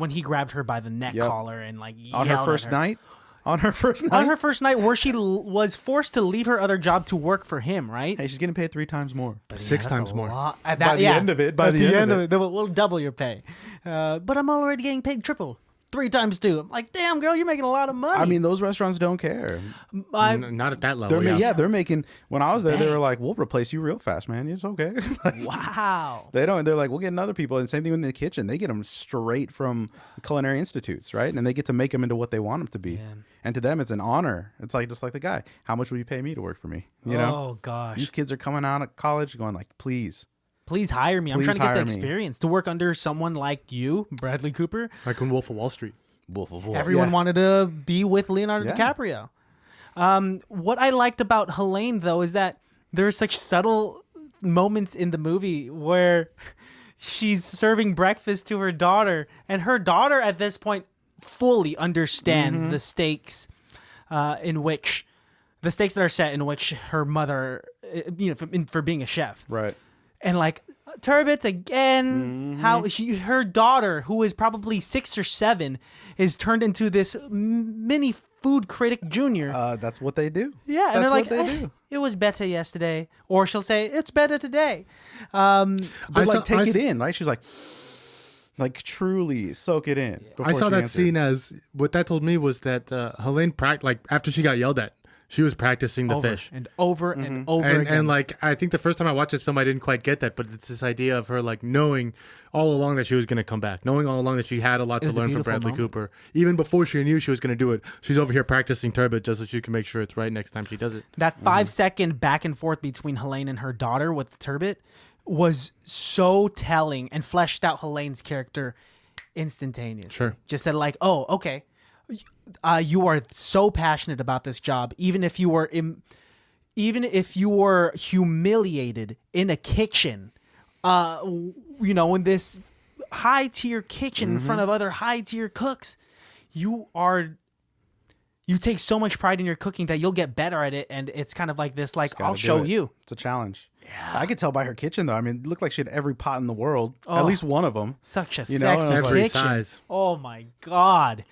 he grabbed her by the neck collar and like on her first night. On her first night, where she was forced to leave her other job to work for him, right? Hey, she's getting paid 3 times more. 6 times more. By the end of it, we'll double your pay. But I'm already getting paid triple. 3 times 2. I'm like, damn, girl, you're making a lot of money. I mean, those restaurants don't care. Not at that level. They're making. When I was there, they were like, "We'll replace you real fast, man. It's okay." Like, wow. They don't. They're like, "We'll get other people." And same thing in the kitchen. They get them straight from culinary institutes, right? And they get to make them into what they want them to be. Man. And to them, it's an honor. It's like just like the guy. How much will you pay me to work for me? Oh gosh. These kids are coming out of college going like, "Please hire me. I'm trying to get the experience to work under someone like you, Bradley Cooper." Like in Wolf of Wall Street. Everyone wanted to be with Leonardo DiCaprio. What I liked about Helene, though, is that there are such subtle moments in the movie where she's serving breakfast to her daughter, and her daughter at this point fully understands the stakes that are set in which her mother, for being a chef. Right. And like Turbots again, how her daughter, who is probably 6 or 7, is turned into this mini food critic junior. That's what they do. Yeah, and they're like, it was better yesterday, or she'll say it's better today. But take it in, right? She's like truly soak it in. I saw that scene as what that told me was that Helene after she got yelled at. She was practicing the fish. And over and over again. And like, I think the first time I watched this film, I didn't quite get that, but it's this idea of her like knowing all along that she was going to come back, knowing all along that she had a lot to learn from Bradley Cooper. Even before she knew she was going to do it, she's over here practicing turbot just so she can make sure it's right next time she does it. That 5-second back and forth between Helene and her daughter with the turbot was so telling and fleshed out Helene's character instantaneously. Sure. Just said like, oh, okay. You are so passionate about this job, even if you were humiliated in a kitchen, in this high tier kitchen in front of other high tier cooks, you take so much pride in your cooking that you'll get better at it, and it's kind of like this, like I'll show you. It's a challenge. Yeah. I could tell by her kitchen though. I mean, it looked like she had every pot in the world, at least one of them. Such a sexy every kitchen. Size. Oh my god.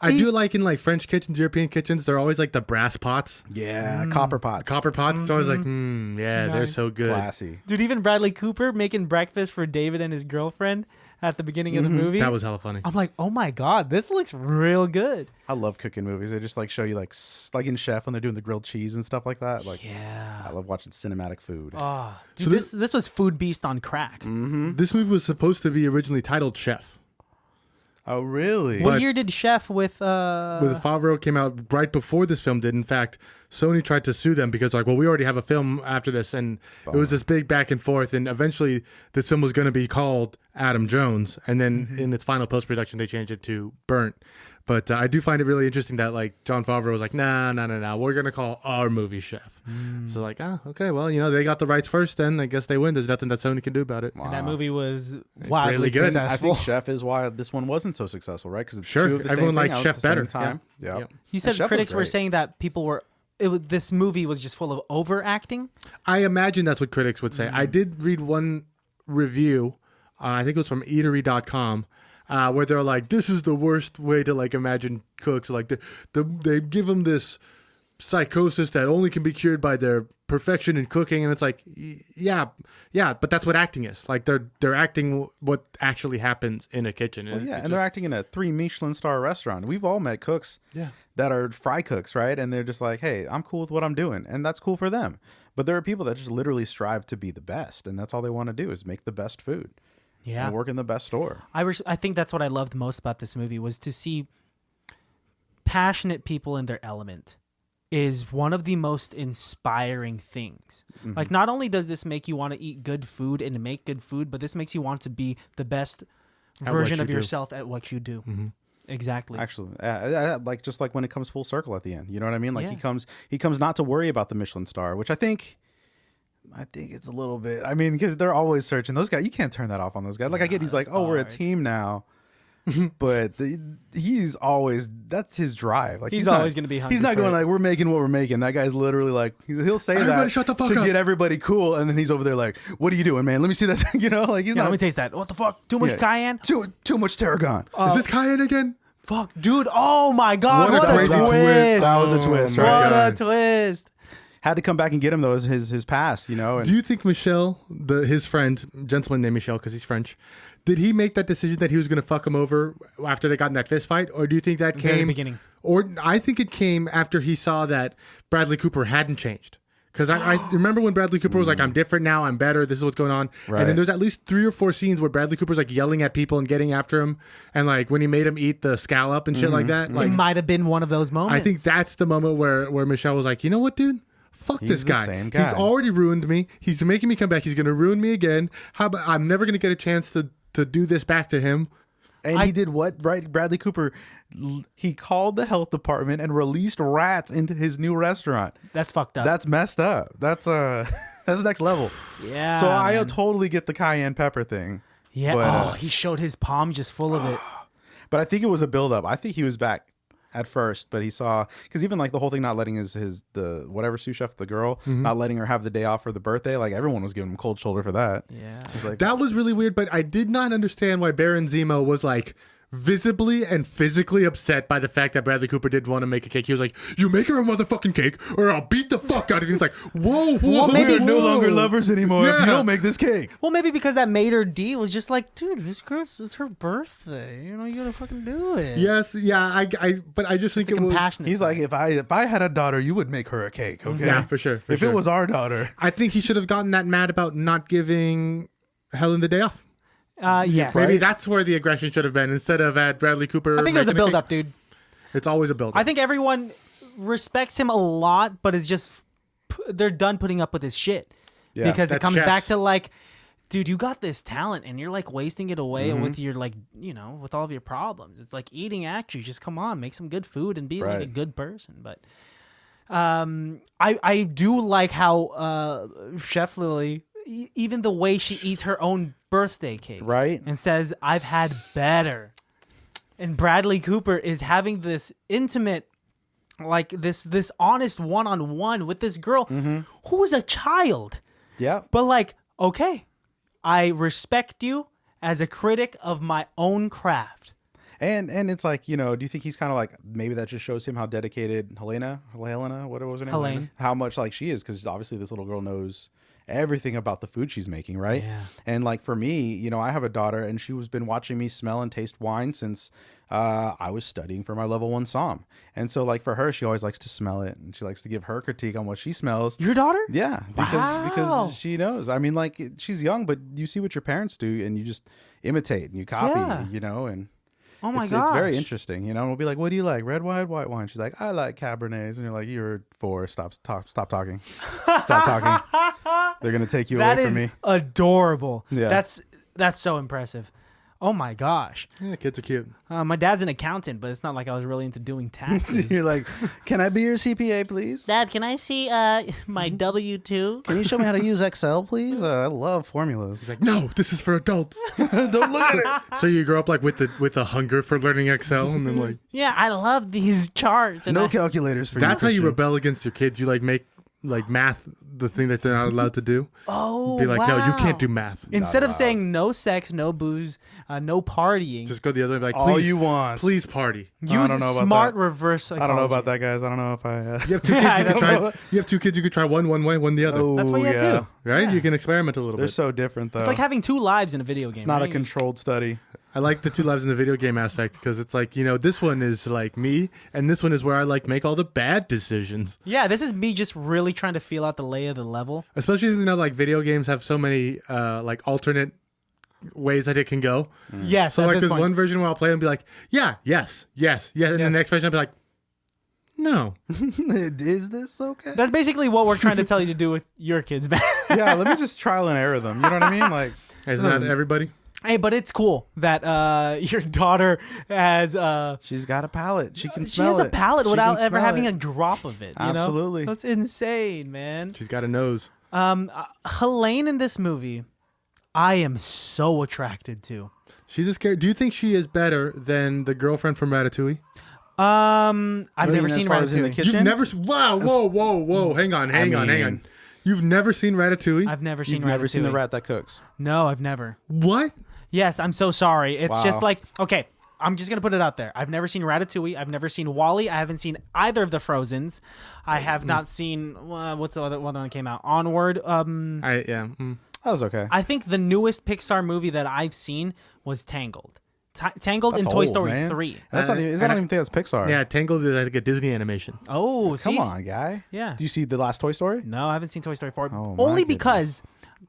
I do like in like French kitchens, European kitchens, they're always like the brass pots. Yeah, copper pots. It's always like, they're so good. Classy. Dude, even Bradley Cooper making breakfast for David and his girlfriend at the beginning of the movie. That was hella funny. I'm like, oh my god, this looks real good. I love cooking movies. They just like show you like in Chef when they're doing the grilled cheese and stuff like that. Like, yeah, I love watching cinematic food. Oh, dude, so this was Food Beast on crack. This movie was supposed to be originally titled Chef. Oh, really? What year did Chef with Favreau came out right before this film did. In fact, Sony tried to sue them because like, well, we already have a film after this, and it was this big back and forth, and eventually this film was going to be called Adam Jones, and then in its final post-production they changed it to Burnt. But I do find it really interesting that like Jon Favreau was like, nah, we're going to call our movie Chef. So like, okay, well, they got the rights first, then I guess they win. There's nothing that Sony can do about it. Wow. And that movie was wildly really good. successful. I think Chef is why this one wasn't so successful, right? Because it's sure, two of the everyone same liked Chef better. Time. Yeah. Yep. You said critics were saying that people were. This movie was just full of overacting. I imagine that's what critics would say. I did read one review. I think it was from Eatery.com. Where they're like, this is the worst way to like imagine cooks. Like they give them this psychosis that only can be cured by their perfection in cooking, and it's like, yeah, but that's what acting is. Like they're acting what actually happens in a kitchen. Well, and they're acting in a 3 Michelin star restaurant. We've all met cooks that are fry cooks, right? And they're just like, hey, I'm cool with what I'm doing, and that's cool for them. But there are people that just literally strive to be the best, and that's all they want to do is make the best food. Yeah, and work in the best store. I think that's what I loved most about this movie was to see passionate people in their element. is one of the most inspiring things. Like, not only does this make you want to eat good food and make good food, but this makes you want to be the best version of yourself at what you do. Exactly. Actually, like just like when it comes full circle at the end, you know what I mean? Like Yeah. he comes not to worry about the Michelin star, which I think it's a little bit. I mean, because they're always searching those guys. You can't turn that off on those guys. Like I get, he's like, oh, we're a hard. team now. But he's always, that's his drive. Like He's not- always gonna be hungry He's not for going it. like, we're making what we're making. That guy's literally like, he'll say Everybody that shut the fuck to up. get everybody cool, and then he's over there like, what are you doing, man? Let me see that. You know, like he's Yeah, not. let me taste that. What the fuck? Too much Yeah. cayenne? Too much tarragon. Is this cayenne again? Fuck, dude. Oh my God. What a What a crazy twist. twist. That was a Oh twist, my right? What God. a twist. Had to come back and get him though, as his past, you know. And Do you think Michel, his friend, gentleman named Michel because he's French, did he make that decision that he was going to fuck him over after they got in that fist fight? Or do you think that Very came... beginning. Or I think it came after he saw that Bradley Cooper hadn't changed. Because I remember when Bradley Cooper was like, I'm different now, I'm better, this is what's going on. Right. And then there's at least 3 or 4 scenes where Bradley Cooper's like yelling at people and getting after him. And like when he made him eat the scallop and shit like that. It Like might have been one of those moments. I think that's the moment where Michelle was like, you know what, dude? Fuck He's this the guy. same guy. He's already ruined me. He's making me come back. He's going to ruin me again. How about I'm never going to get a chance to do this back to him. And he did what? Right, Bradley Cooper. He called the health department and released rats into his new restaurant. That's fucked up. That's messed up. That's that's next level. yeah. So I man. totally get the cayenne pepper thing. Yeah. but, He showed his palm just full of it. But I think it was a buildup. I think he was back at first, but he saw, because even like the whole thing not letting the whatever sous chef, the girl, not letting her have the day off for the birthday, like everyone was giving him cold shoulder for that. Yeah. It's like, That was really weird, but I did not understand why Baron Zemo was like visibly and physically upset by the fact that Bradley Cooper did want to make a cake. He was like, you make her a motherfucking cake or I'll beat the fuck out of you. It's like, whoa, Well, maybe- we're no longer lovers anymore if Yeah. you don't make this cake. Well, maybe because that Mater D was just like, dude, this girl's, it's her birthday. You know, you gotta fucking do it. Yes, yeah, but I just think The it was... compassionate He's side. like, if I had a daughter, you would make her a cake, okay? Yeah, for sure. If it was our daughter. I think he should have gotten that mad about not giving Helen the day off. Yes. Maybe that's where the aggression should have been instead of at Bradley Cooper. I think it was a making build cake. up, dude. It's always a build up. I think everyone respects him a lot, but is just they're done putting up with his shit Yeah, because it that's comes chefs. back to like, dude, you got this talent and you're like wasting it away Mm-hmm. with your like, you know, with all of your problems. It's like eating at you. Just come on, make some good food and be like a Right. good person. But I do like how Chef Lily, even the way she eats her own birthday cake, Right. and says, "I've had better." And Bradley Cooper is having this intimate, like this honest one-on-one with this girl who is a child. Yeah. But like, okay, I respect you as a critic of my own craft. And it's like, you know, do you think he's kind of like, maybe that just shows him how dedicated Helena, what was her name? Helene. How much like she is, because obviously this little girl knows everything about the food she's making, right? Yeah. And like for me, you know, I have a daughter and she was been watching me smell and taste wine since I was studying for my level 1 psalm. And so like for her, she always likes to smell it and she likes to give her critique on what she smells. Your daughter? Yeah, Wow. because she knows. I mean, like she's young, but you see what your parents do and you just imitate and you copy, Yeah. you know, and Oh my it's god. very interesting, you know. We'll be like, "What do you like? Red wine, white wine?" She's like, "I like Cabernets," and you're like, "You're 4. Stop talking. Stop talking. They're gonna take you That away is from me." adorable. Yeah. That's so impressive. Oh my gosh. Yeah, kids are cute. My dad's an accountant, but it's not like I was really into doing taxes. You're like, "Can I be your CPA, please? Dad, can I see my W-2? Can you show me how to use Excel, please? I love formulas." He's like, no, this is for adults. Don't look at it. So you grow up like with a hunger for learning Excel, and then like Yeah, I love these charts. And No I- calculators for you. that's how you Christian. rebel against your kids. You like make like math the thing that they're not allowed to do. Oh, Be like, no, you wow. can't do math. Instead of saying no sex, no booze, no partying, Just go the other way. Like, All please, you want. please party. use don't know about smart that. reverse psychology. I don't know about that, guys. I don't know if I. You have 2 kids. I You, don't could try, know. you have 2 kids. You could try one way, one the other. That's what you have to do. Right? Yeah. You can experiment a little They're bit. so different, though. It's like having 2 lives in a video game. It's not a right? controlled study. I like the 2 lives in the video game aspect because it's like, you know, this one is like me, and this one is where I like make all the bad decisions. Yeah, this is me just really trying to feel out the lay of the level. Especially since, you know, like video games have so many like alternate ways that it can go. Yes, So at like this there's point. one version where I'll play and be like, yeah, yes, and Yes. the next version I'll be like, No. Is this okay? That's basically what we're trying to tell you to do with your kids, man. Yeah, let me just trial and error them. You know what I mean? Like, Isn't that everybody? Hey, but it's cool that your daughter has she's got a palate. She can she smell has it. a palate She without can ever smell having it. a drop of it. You Absolutely. know? That's insane, man. She's got a nose. Helene in this movie, I am so attracted to. She's a scary. Do you think she is better than the girlfriend from Ratatouille? I've never as seen far as in the Ratatouille. kitchen? You've never. Wow! Whoa! Hang on. mean- You've never seen Ratatouille? I've never seen You've Ratatouille. never seen the rat that cooks. No, I've never. What? Yes, I'm so sorry. It's Wow. just like, okay, I'm just going to put it out there. I've never seen Ratatouille. I've never seen WALL-E. I haven't seen either of the Frozens. I have not seen, what's the other one that came out? Onward. That was okay. I think the newest Pixar movie that I've seen was Tangled. Tangled That's in Toy old, Story man. 3. That's not even. I don't even think that's Pixar. Yeah, Tangled is like a Disney animation. Oh, see? Come on, guy. Yeah. Do you see the last Toy Story? No, I haven't seen Toy Story 4. Oh, my Only goodness. because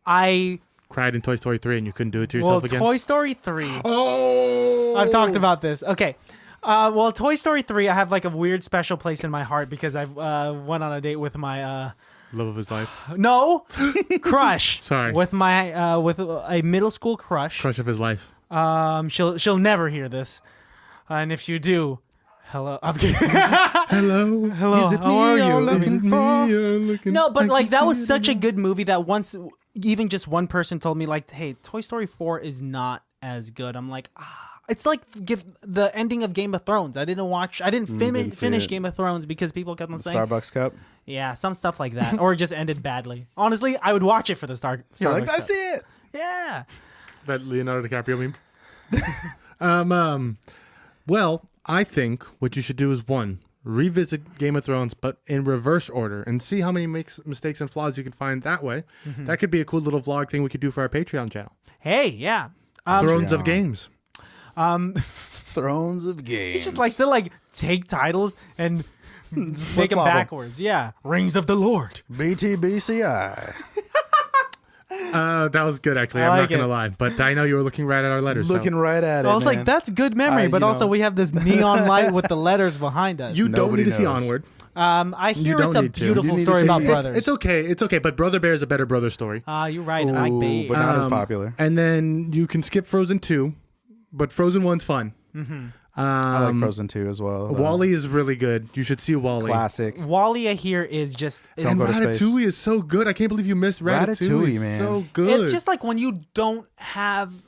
I... Cried in Toy Story 3 and you couldn't do it to Well, yourself again. Toy Story 3... Oh! I've talked about this. Okay. Well, Toy Story 3, I have like a weird special place in my heart because I went on a date with my Love of his life. no crush. Sorry. With my with a middle school crush. Crush of his life. She'll never hear this, and if you do, hello. I'm kidding. Hello. Hello. How are you? looking for? No, but like that was such a good movie that once even just one person told me like, hey, Toy Story 4 is not as good. I'm like, it's like the ending of Game of Thrones. I didn't didn't see finish it. Game of Thrones because people kept on saying, Starbucks cup. yeah, some stuff like that, or it just ended badly. Honestly, I would watch it for the Starbucks. You're like, I stuff. see it. Yeah. That Leonardo DiCaprio meme. Well, I think what you should do is revisit Game of Thrones, but in reverse order, and see how many mistakes and flaws you can find that way. Mm-hmm. That could be a cool little vlog thing we could do for our Patreon channel. Hey, yeah. Thrones of Games. Thrones of Games. He just likes to like take titles and make them flip-flop 'em. backwards. Yeah. Rings of the Lord. BTBCI. That was good, actually. I I'm like not going to it. lie. But I know you were looking right at our letters. Looking right at it. I was like, man. that's good memory, but you also know. we have this neon light with the letters behind us. You don't Nobody need to see knows. Onward. I hear You it's don't a need to. You beautiful need to story see about it. brothers. It's okay. But Brother Bear is a better brother story. You're right. I like Ooh, Babe. but not as popular. And then you can skip Frozen 2, but Frozen 1's fun. Mm-hmm. I like Frozen 2 as well. WALL-E is really good. You should see WALL-E. Classic. WALL-E, I hear, is just... Don't And go to space. Ratatouille is so good. I can't believe you missed Ratatouille. Ratatouille, man. So good. It's just like when you don't have...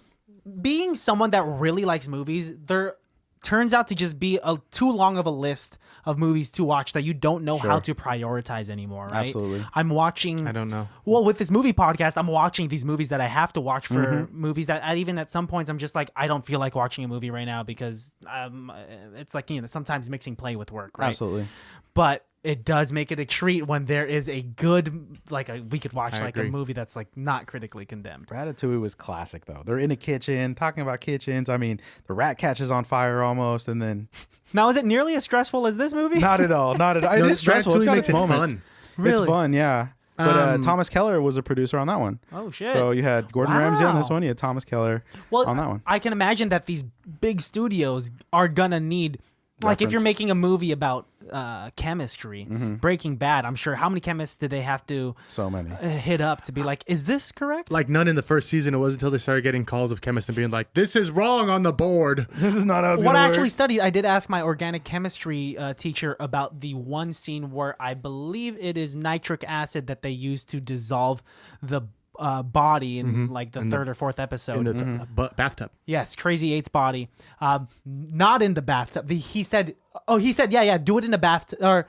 Being someone that really likes movies, there turns out to just be too long of a list of movies to watch that you don't know how to prioritize anymore, right? Absolutely. I'm watching... I don't know. Well, with this movie podcast, I'm watching these movies that I have to watch for Mm-hmm. movies that even at some points I'm just like, I don't feel like watching a movie right now because it's like, sometimes mixing play with work, right? Absolutely. But it does make it a treat when there is a good, we could watch I like a agree. movie that's like not critically condemned. Ratatouille was classic, though. They're in a kitchen, talking about kitchens. I mean, the rat catches on fire almost, and then... Now, is it nearly as stressful as this movie? Not at all. Not at all. No, It is stressful. It's Ratatouille got makes its it moments. fun. Really? It's fun, yeah. But Thomas Keller was a producer on that one. Oh, shit. So you had Gordon Ramsay on this Wow. one. You had Thomas Keller Well, on that one. I can imagine that these big studios are gonna need, like, if you're Reference. making a movie about chemistry, Mm-hmm. Breaking Bad. I'm sure how many chemists did they have to So many. hit up to be like, is this correct? Like none in the first season. It wasn't until they started getting calls of chemists and being like, "This is wrong on the board." This is not how it's what going I to actually work. studied, I did ask my organic chemistry teacher about the one scene where I believe it is nitric acid that they use to dissolve the body in like the third or fourth episode. In the bathtub. Yes, Crazy Eight's body. Not in the bathtub. He said, yeah, do it in a bathtub, or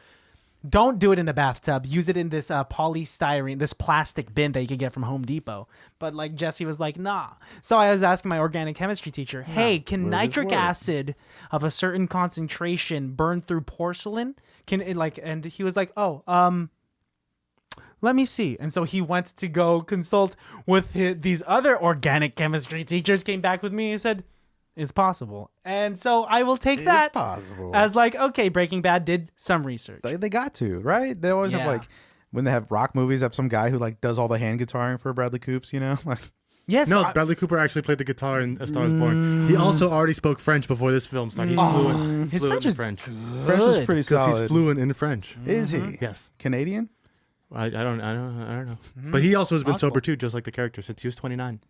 don't do it in a bathtub. Use it in this polystyrene, this plastic bin that you can get from Home Depot. But like Jesse was like, nah. So I was asking my organic chemistry teacher, hey, can will this nitric work? acid of a certain concentration burn through porcelain? Can it and he was like, let me see. And so he went to go consult with these other organic chemistry teachers, came back with me and said, it's possible. And so I will take that possible. as like, okay, Breaking Bad did some research. They got to, right? They always have Yeah. like, when they have rock movies, have some guy who like does all the hand guitaring for Bradley Coops, you know? Like, Yes. No, Bradley Cooper actually played the guitar in A Star Is Born. He also already spoke French before this film started. He's fluent. His fluent French in is French. French is pretty Because solid. he's fluent in French. Is he? Yes. Canadian? I don't know. But he also has been sober too, just like the character, since he was 29.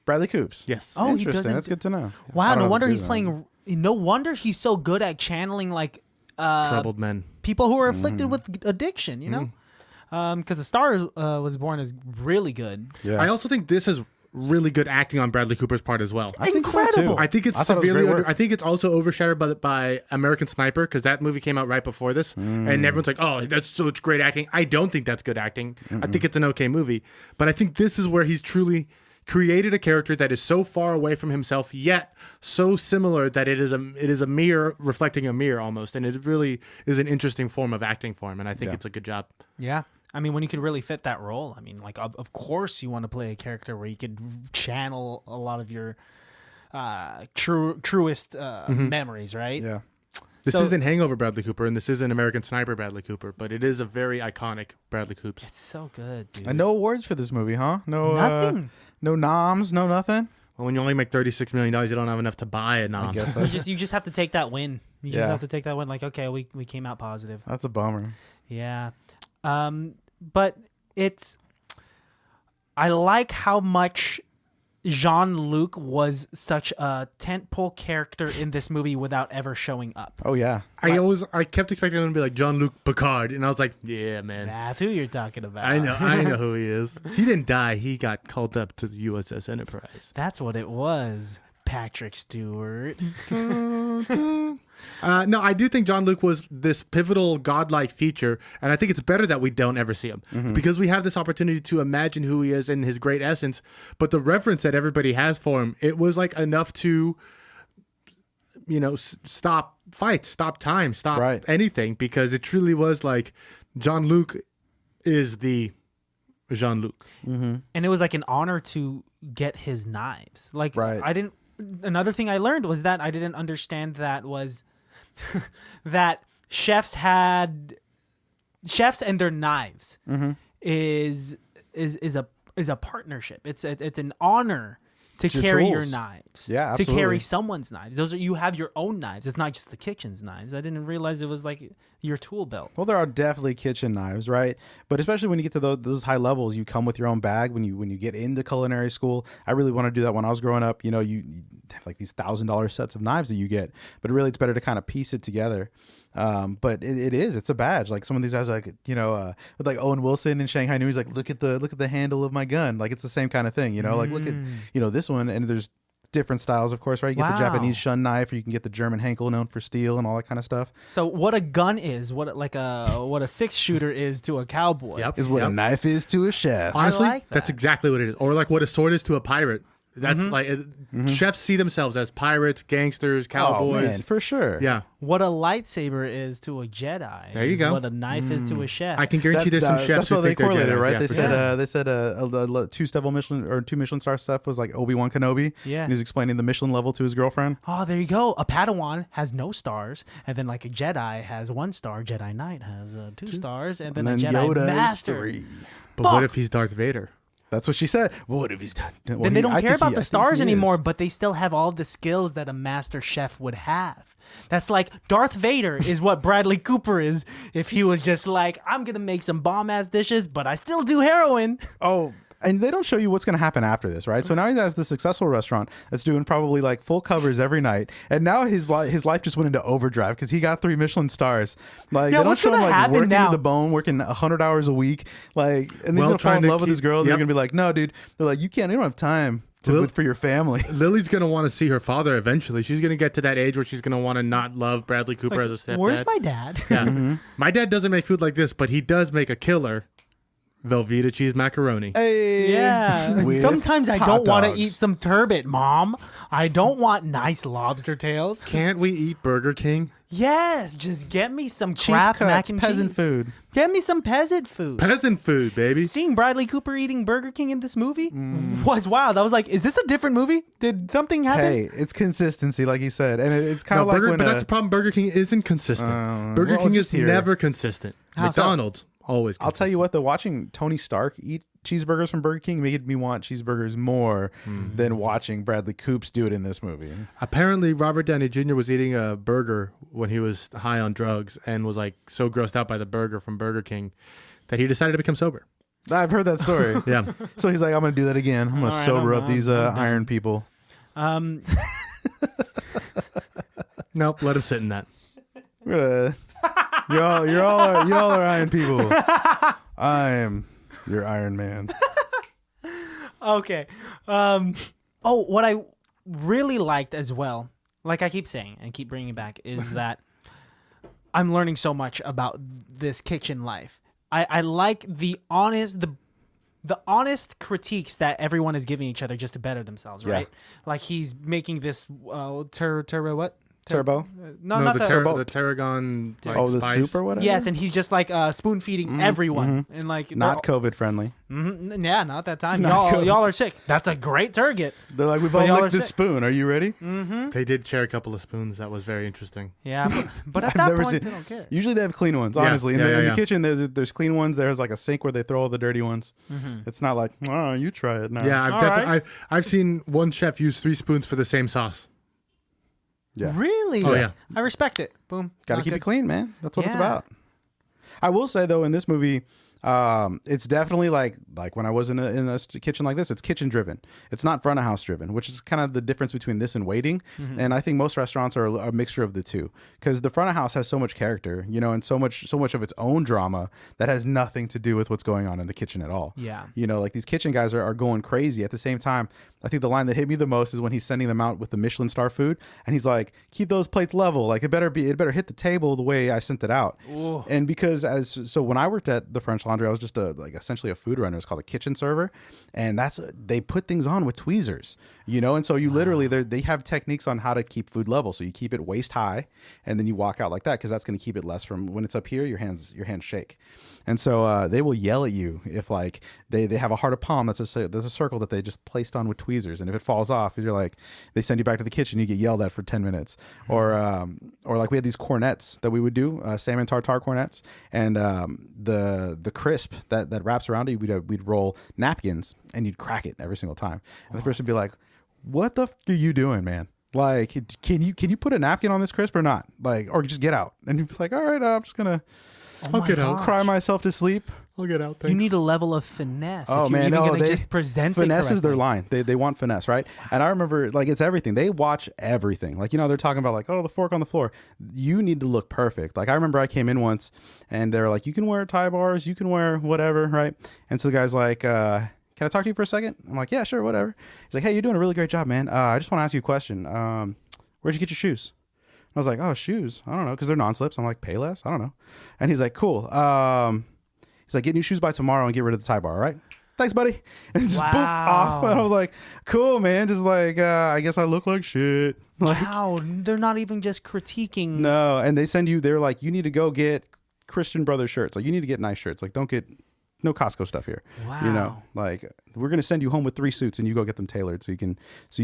Bradley Coops. Yes. Oh, he Interesting. doesn't. That's good to know. I Wow, don't no know wonder if he's it is, playing. No wonder he's so good at channeling like Troubled men. people who are afflicted with addiction. You know, because The Star Was Born is really good. Yeah. I also think this is really good acting on Bradley Cooper's part as well. I think so, Incredible. too. I think it's I thought it was severely great work. I think it's also overshadowed by American Sniper, because that movie came out right before this, and everyone's like, "Oh, that's such great acting." I don't think that's good acting. I think it's an okay movie, but I think this is where he's truly created a character that is so far away from himself, yet so similar that it is a mirror reflecting a mirror almost, and it really is an interesting form of acting for him, and I think it's a good job. Yeah. I mean, when you can really fit that role, I mean, like, of course you want to play a character where you could channel a lot of your truest memories, right? Yeah. This So- isn't Hangover Bradley Cooper, and this isn't American Sniper Bradley Cooper, but it is a very iconic Bradley Coops. It's so good, dude. And no awards for this movie, huh? No, Nothing. No noms, no nothing. Well, when you only make $36 million, you don't have enough to buy a nom. I guess You just have to take that win. You Yeah. just have to take that win. Like, okay, we came out positive. that's a bummer. Yeah. But I like how much Jean-Luc was such a tentpole character in this movie without ever showing up. Oh yeah. I kept expecting him to be like Jean-Luc Picard, and I was like, yeah, man. That's who you're talking about. I know who he is. He didn't die. He got called up to the USS Enterprise. That's what it was. Patrick Stewart. No, I do think Jean-Luc was this pivotal godlike feature, and I think it's better that we don't ever see him because we have this opportunity to imagine who he is in his great essence. But the reverence that everybody has for him, it was like enough to, stop fights, stop time, stop Right. anything, because it truly was like Jean-Luc is the Jean-Luc. And it was like an honor to get his knives. Like, Right. Another thing I learned was that I didn't understand that was that chefs and their knives is a partnership. It's an honor to your carry your tools. knives. Yeah, To absolutely. carry someone's knives. You have your own knives. It's not just the kitchen's knives. I didn't realize it was like your tool belt. Well, there are definitely kitchen knives, right? But especially when you get to those high levels, you come with your own bag. When you get into culinary school, I really want to do that. When I was growing up, you have like these $1,000 sets of knives that you get, but really it's better to kind of piece it together. But it's a badge. Like some of these guys, like with like Owen Wilson in Shanghai Noon, he's like, look at the handle of my gun. Like it's the same kind of thing, Like look at this one, and there's different styles, of course, right? You get the Wow. Japanese shun knife, or you can get the German Henkel, known for steel and all that kind of stuff. So what a gun is, what a 6-shooter is to a cowboy. Yep. Is what a knife is to a chef. Honestly, like that's that. exactly what it is. Or like what a sword is to a pirate. That's chefs see themselves as pirates, gangsters, cowboys. Oh man, for sure. Yeah. What a lightsaber is to a Jedi. There you is go. What a knife is to a chef. I can guarantee there's some chefs That's who how they think they're correlated, Jedis. right? Yeah, They for said sure. they said a 2 Michelin or 2 Michelin star chef was like Obi-Wan Kenobi. Yeah. And he was explaining the Michelin level to his girlfriend. Oh, there you go. A Padawan has no stars, and then like a Jedi has 1 star. Jedi Knight has 2 stars, and then, And a then Jedi Yoda Master. is 3. But what if he's Darth Vader? That's what she said. Well, what if he's done? Well, Then they don't care about I the think stars he is. anymore, but they still have all the skills that a master chef would have. That's like Darth Vader is what Bradley Cooper is if he was just like, I'm going to make some bomb-ass dishes, but I still do heroin. Oh, and they don't show you what's going to happen after this, right? So now he has this successful restaurant that's doing probably like full covers every night, and now his life just went into overdrive because he got 3 Michelin stars. Like Yeah, they don't what's show him gonna like happen working now? to the bone, working 100 hours a week, like, and he's Well, gonna fall in trying to love with keep- this girl. And they're yep. gonna be like, no, dude. They're like, you don't have time for your family. Lily's going to want to see her father eventually. She's going to get to that age where she's going to want to not love Bradley Cooper as a stepdad. Where's my dad? Yeah. My dad doesn't make food like this, but he does make a killer Velveeta cheese macaroni. Hey, Yeah. with Sometimes I hot don't want to dogs. eat some turbot, Mom. I don't want nice lobster tails. Can't we eat Burger King? Yes, just get me some cheap Kraft cuts, mac and peasant cheese. food. Get me some peasant food. Peasant food, baby. Seeing Bradley Cooper eating Burger King in this movie was wild. I was like, is this a different movie? Did something happen? Hey, it's consistency, like he said, and it's kind No, of like Burger, when but that's the problem. Burger King isn't consistent. Burger well, King just is here. never consistent. How so? McDonald's always. I'll tell you what, though, watching Tony Stark eat cheeseburgers from Burger King made me want cheeseburgers more than watching Bradley Coops do it in this movie. Apparently, Robert Downey Jr. was eating a burger when he was high on drugs and was like so grossed out by the burger from Burger King that he decided to become sober. I've heard that story. Yeah. So he's like, I'm going to do that again. I'm going to sober up these iron people. Nope, let him sit in that. We're gonna, y'all are iron people. I am your Iron Man. Okay. What I really liked as well, like I keep saying and keep bringing back, is that I'm learning so much about this kitchen life. I like the honest critiques that everyone is giving each other just to better themselves, right? Yeah. Like he's making this Turbo? Not the the Turbo. The Tarragon like, the spice. soup or whatever? Yes, and he's just like spoon feeding everyone, and like Not COVID friendly. yeah, not that time. Not COVID. Y'all are sick. That's a great target. They're like, we've But all y'all licked are this sick. spoon. Are you ready? They did share a couple of spoons. That was very interesting. Yeah, but at I've that never point, seen- they don't care. Usually they have clean ones, Yeah, honestly. In yeah, the yeah. kitchen, there's clean ones. There's like a sink where they throw all the dirty ones. It's not like, oh, you try it now. Yeah, All right. I've seen one chef use 3 spoons for the same sauce. Yeah. Really? Oh, yeah. I respect it. Boom. Got to Not keep good. it clean, man. That's what it's Yeah. about. I will say though, in this movie, it's definitely like when I was in a kitchen like this, it's kitchen driven. It's not front of house driven, which is kind of the difference between this and waiting. And I think most restaurants are a mixture of the two, because the front of house has so much character, and so much of its own drama that has nothing to do with what's going on in the kitchen at all. Yeah. Like these kitchen guys are going crazy. At the same time, I think the line that hit me the most is when he's sending them out with the Michelin star food, and he's like, keep those plates level. Like it better hit the table the way I sent it out. Ooh. And because when I worked at the French Laundry, I was just essentially a food runner. It's called a kitchen server, and they put things on with tweezers, and so you literally they have techniques on how to keep food level. So you keep it waist high, and then you walk out like that, because that's going to keep it less from when it's up here. Your hands shake, and so they will yell at you if like they have a heart of palm there's a circle that they just placed on with tweezers, and if it falls off, you're like, they send you back to the kitchen. You get yelled at for 10 minutes, or like we had these cornets that we would do, salmon tartare cornets, and the crisp that wraps around it, we'd roll napkins and you'd crack it every single time, and the person would be like, what the f are you doing, man? Like, can you put a napkin on this crisp or not? Like, or just get out. And you'd be like, all right, I'm just gonna I'll get out. cry myself to sleep. I'll get out. You Thanks. need a level of finesse. Oh if you're man, even no, gonna just present finesse it is their correctly. line. They want finesse, right? And I remember, like, it's everything. They watch everything. Like, they're talking about like, oh, the fork on the floor. You need to look perfect. Like, I remember I came in once and they're like, you can wear tie bars, you can wear whatever, right? And so the guy's like, can I talk to you for a second? I'm like, yeah, sure, whatever. He's like, hey, you're doing a really great job, man. I just want to ask you a question. Where'd you get your shoes? I was like, oh, shoes? I don't know, because they're non-slips. I'm like, Payless? I don't know. And he's like, cool. He's like, get new shoes by tomorrow and get rid of the tie bar, all right? Thanks, buddy. And just boop, off. And I was like, cool, man. Just like, I guess I look like shit. Like, Wow, they're not even just critiquing. no. And they send you, they're like, you need to go get Christian Brothers shirts. Like, you need to get nice shirts. Like, don't get no Costco stuff here. Wow. Like, we're going to send you home with 3 suits and you go get them tailored so you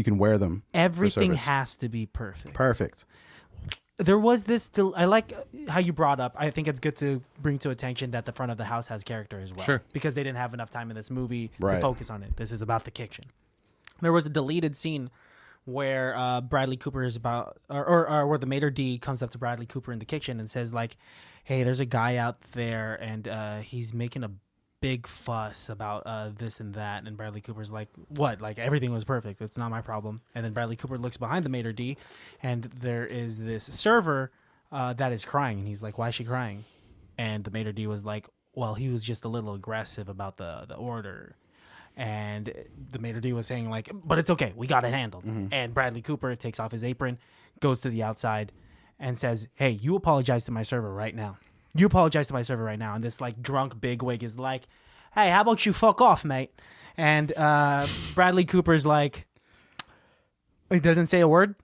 can wear them. for Everything service. has to be perfect. Perfect. There was this. I like how you brought up. I think it's good to bring to attention that the front of the house has character as well. Sure. Because they didn't have enough time in this movie to Right. focus on it. This is about the kitchen. There was a deleted scene where Bradley Cooper is about, or where the maitre d' comes up to Bradley Cooper in the kitchen and says like, "Hey, there's a guy out there and he's making a big fuss about this and that." And Bradley Cooper's like, what? Like, everything was perfect. It's not my problem. And then Bradley Cooper looks behind the maitre d' and there is this server that is crying. And he's like, why is she crying? And the maitre d' was like, well, he was just a little aggressive about the order. And the maitre d' was saying like, but it's okay. We got it handled. And Bradley Cooper takes off his apron, goes to the outside and says, hey, you apologize to my server right now. You apologize to my server right now. And this like drunk bigwig is like, hey, how about you fuck off, mate? And Bradley Cooper's like, he doesn't say a word.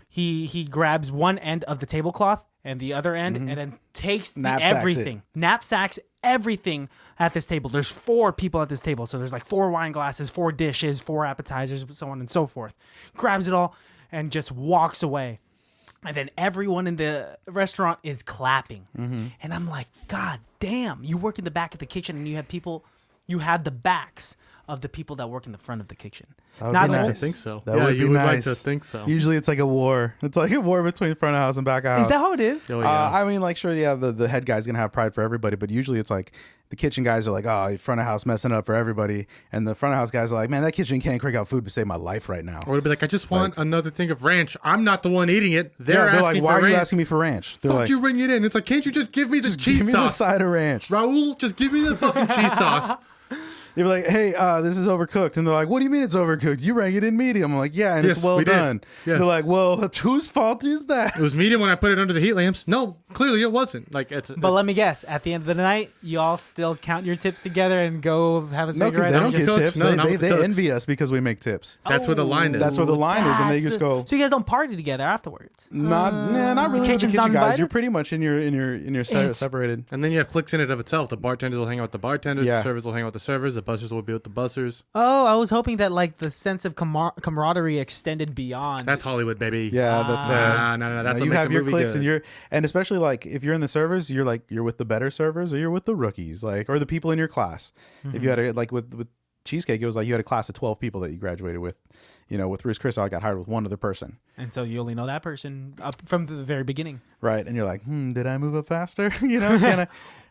He grabs one end of the tablecloth and the other end and then takes Knapsacks everything. Knapsacks everything at this table. There's 4 people at this table. So there's like 4 wine glasses, 4 dishes, 4 appetizers, so on and so forth. Grabs it all and just walks away. And then everyone in the restaurant is clapping. And I'm like, God damn, you work in the back of the kitchen and you have people you had the backs of the people that work in the front of the kitchen. That would Not be only- I think so. That yeah, would be you would like nice. to think so. Usually it's like a war. It's like a war between front of house and back of house. Is that how it is? Oh, yeah. I mean, like, sure, yeah, the head guy's going to have pride for everybody, but usually it's like the kitchen guys are like, oh, front of house messing up for everybody. And the front of house guys are like, man, that kitchen can't crank out food to save my life right now. Or it'd be like, I just want another thing of ranch. I'm not the one eating it. They're They're asking like, why for are you ranch. asking me for ranch? They're Fuck like, you, bring it in. It's like, can't you just give me the cheese give me the sauce? side of ranch. Raul, just give me the fucking cheese sauce. They're like, hey, this is overcooked. And they're like, what do you mean it's overcooked? You rang it in medium. I'm like, yeah, and Yes, it's well we did. done. Yes. They're like, well, whose fault is that? It was medium when I put it under the heat lamps. No, clearly it wasn't. Like But let me guess. At the end of the night, you all still count your tips together and go have a No, because cigarette. they don't with get the cooks. tips. No, not they with the they cooks. envy us because we make tips. that's where the line is. That's where the line is, and they That's just the- go. So you guys don't party together afterwards. Not really. With the kitchen's kitchen not guys, invited? you're pretty much in your It's- separated. And then you have cliques in it of itself. The bartenders will hang out with the bartenders. Yeah. The servers will hang out with the servers. The buzzers will be with the buzzers. Oh, I was hoping that like the sense of camaraderie extended beyond. That's Hollywood, baby. Yeah, that's No. That's what you makes have a your movie clicks, good. and especially like if you're in the servers, you're with the better servers, or you're with the rookies, like or the people in your class. If you had a like with Cheesecake, it was like you had a class of 12 people that you graduated with. You know, with Bruce Chris, I got hired with one other person. And so you only know that person up from the very beginning. Right. And you're like, did I move up faster?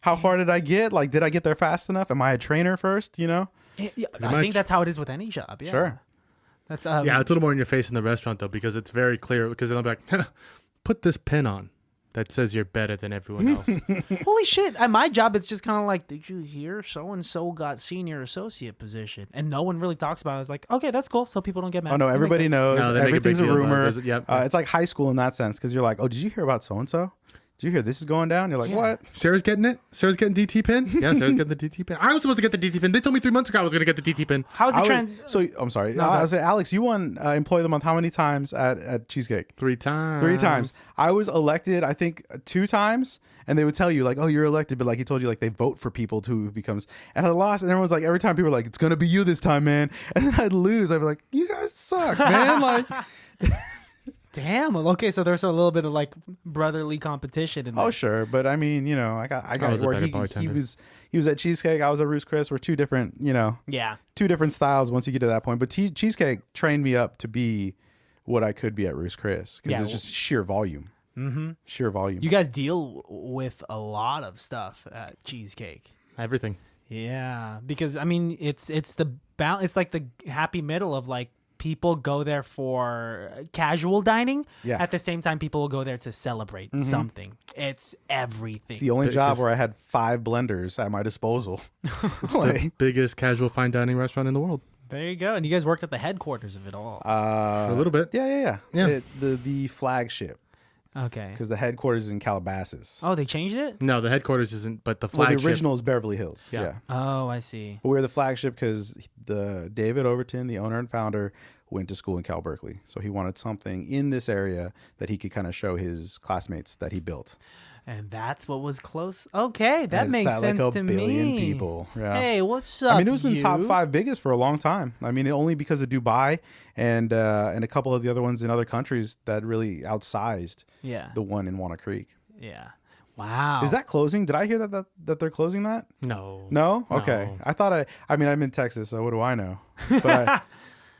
How far did I get? Like, did I get there fast enough? Am I a trainer first? Yeah, I much. think that's how it is with any job. Yeah. Sure. That's Yeah, it's a little more in your face in the restaurant though, because it's very clear. Because they'll be like, put this pin on that says you're better than everyone else. holy shit. At my job, it's just kind of like, did you hear so and so got senior associate position? And no one really talks about it. It's like, okay, that's cool. So people don't get mad. Oh, no, That makes everybody sense. knows. No, they make a big Everything's a deal about it. rumor. There's- yep. It's like high school in that sense because you're like, oh, did you hear about so-and-so? Did you hear this is going down? You're like, what? Sarah's getting it. Sarah's getting DT pin. Yeah, Sarah's getting the DT pin. I was supposed to get the DT pin. They told me 3 months ago I was going to get the DT pin. How's the I was- trend? So, I'm sorry. No, I was saying, Alex, you won Employee of the Month how many times at Cheesecake? 3 times. 3 times. I was elected, I think, 2 times, and they would tell you, like, oh, you're elected, but like he told you, like, they vote for people to who becomes, and I lost, and everyone's like, every time people were like, it's going to be you this time, man, and then I'd lose. I'd be like, you guys suck, man. Like, Damn. Well, okay, so there's a little bit of like brotherly competition in there. oh, sure, but I mean, I got was a where better he bartender. was at Cheesecake, I was at Roost Chris. We're 2 different, Yeah. 2 different styles once you get to that point, but Cheesecake trained me up to be what I could be at Roost Chris, because Yeah, it's just sheer volume. Mm-hmm. Sheer volume. You guys deal with a lot of stuff at Cheesecake. Everything. Yeah, because I mean, it's the balance. It's like the happy middle of like people go there for casual dining. Yeah. At the same time, people will go there to celebrate something. It's everything. It's the only Because- job where I had 5 blenders at my disposal. The biggest casual fine dining restaurant in the world. There you go. And you guys worked at the headquarters of it all. For a little bit. Yeah. Yeah. The flagship, Okay. because the headquarters is in Calabasas. Oh, they changed it? No, the headquarters isn't, but the Well, flagship. the original is Beverly Hills. Yeah. Yeah. Oh, I see. But we're the flagship because the David Overton, the owner and founder, went to school in Cal Berkeley. So he wanted something in this area that he could kind of show his classmates that he built. And that's what was close. Okay, that And it makes sat sense like to a billion me. people. Yeah. Hey, what's up? I mean, it was in the top you? 5 biggest for a long time. I mean, only because of Dubai and a couple of the other ones in other countries that really outsized Yeah. the one in Walnut Creek. Yeah. Wow. Is that closing? Did I hear that they're closing that? No. No? Okay. No. I thought I'm in Texas, so what do I know?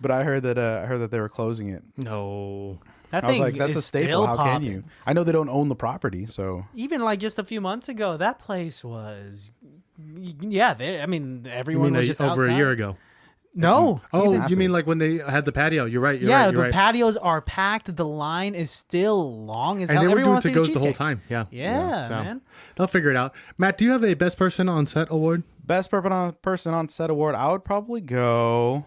But I heard that they were closing it. No. That I was thing like, that's is a staple. still How popping. can you? I know they don't own the property, so Even like just a few months ago, that place was, yeah. I mean, You everyone mean was just over outside. a year ago? No. Oh, massive. you mean like when they had the patio? You're right. You're yeah, right. You're the right. patios are packed. The line is still long as And hell. they were Everyone doing wants to to eat goes the whole cheesecake. time. Yeah. Yeah, So, man. they'll figure it out. Matt, do you have a best person on set award? best person on set award, I would probably go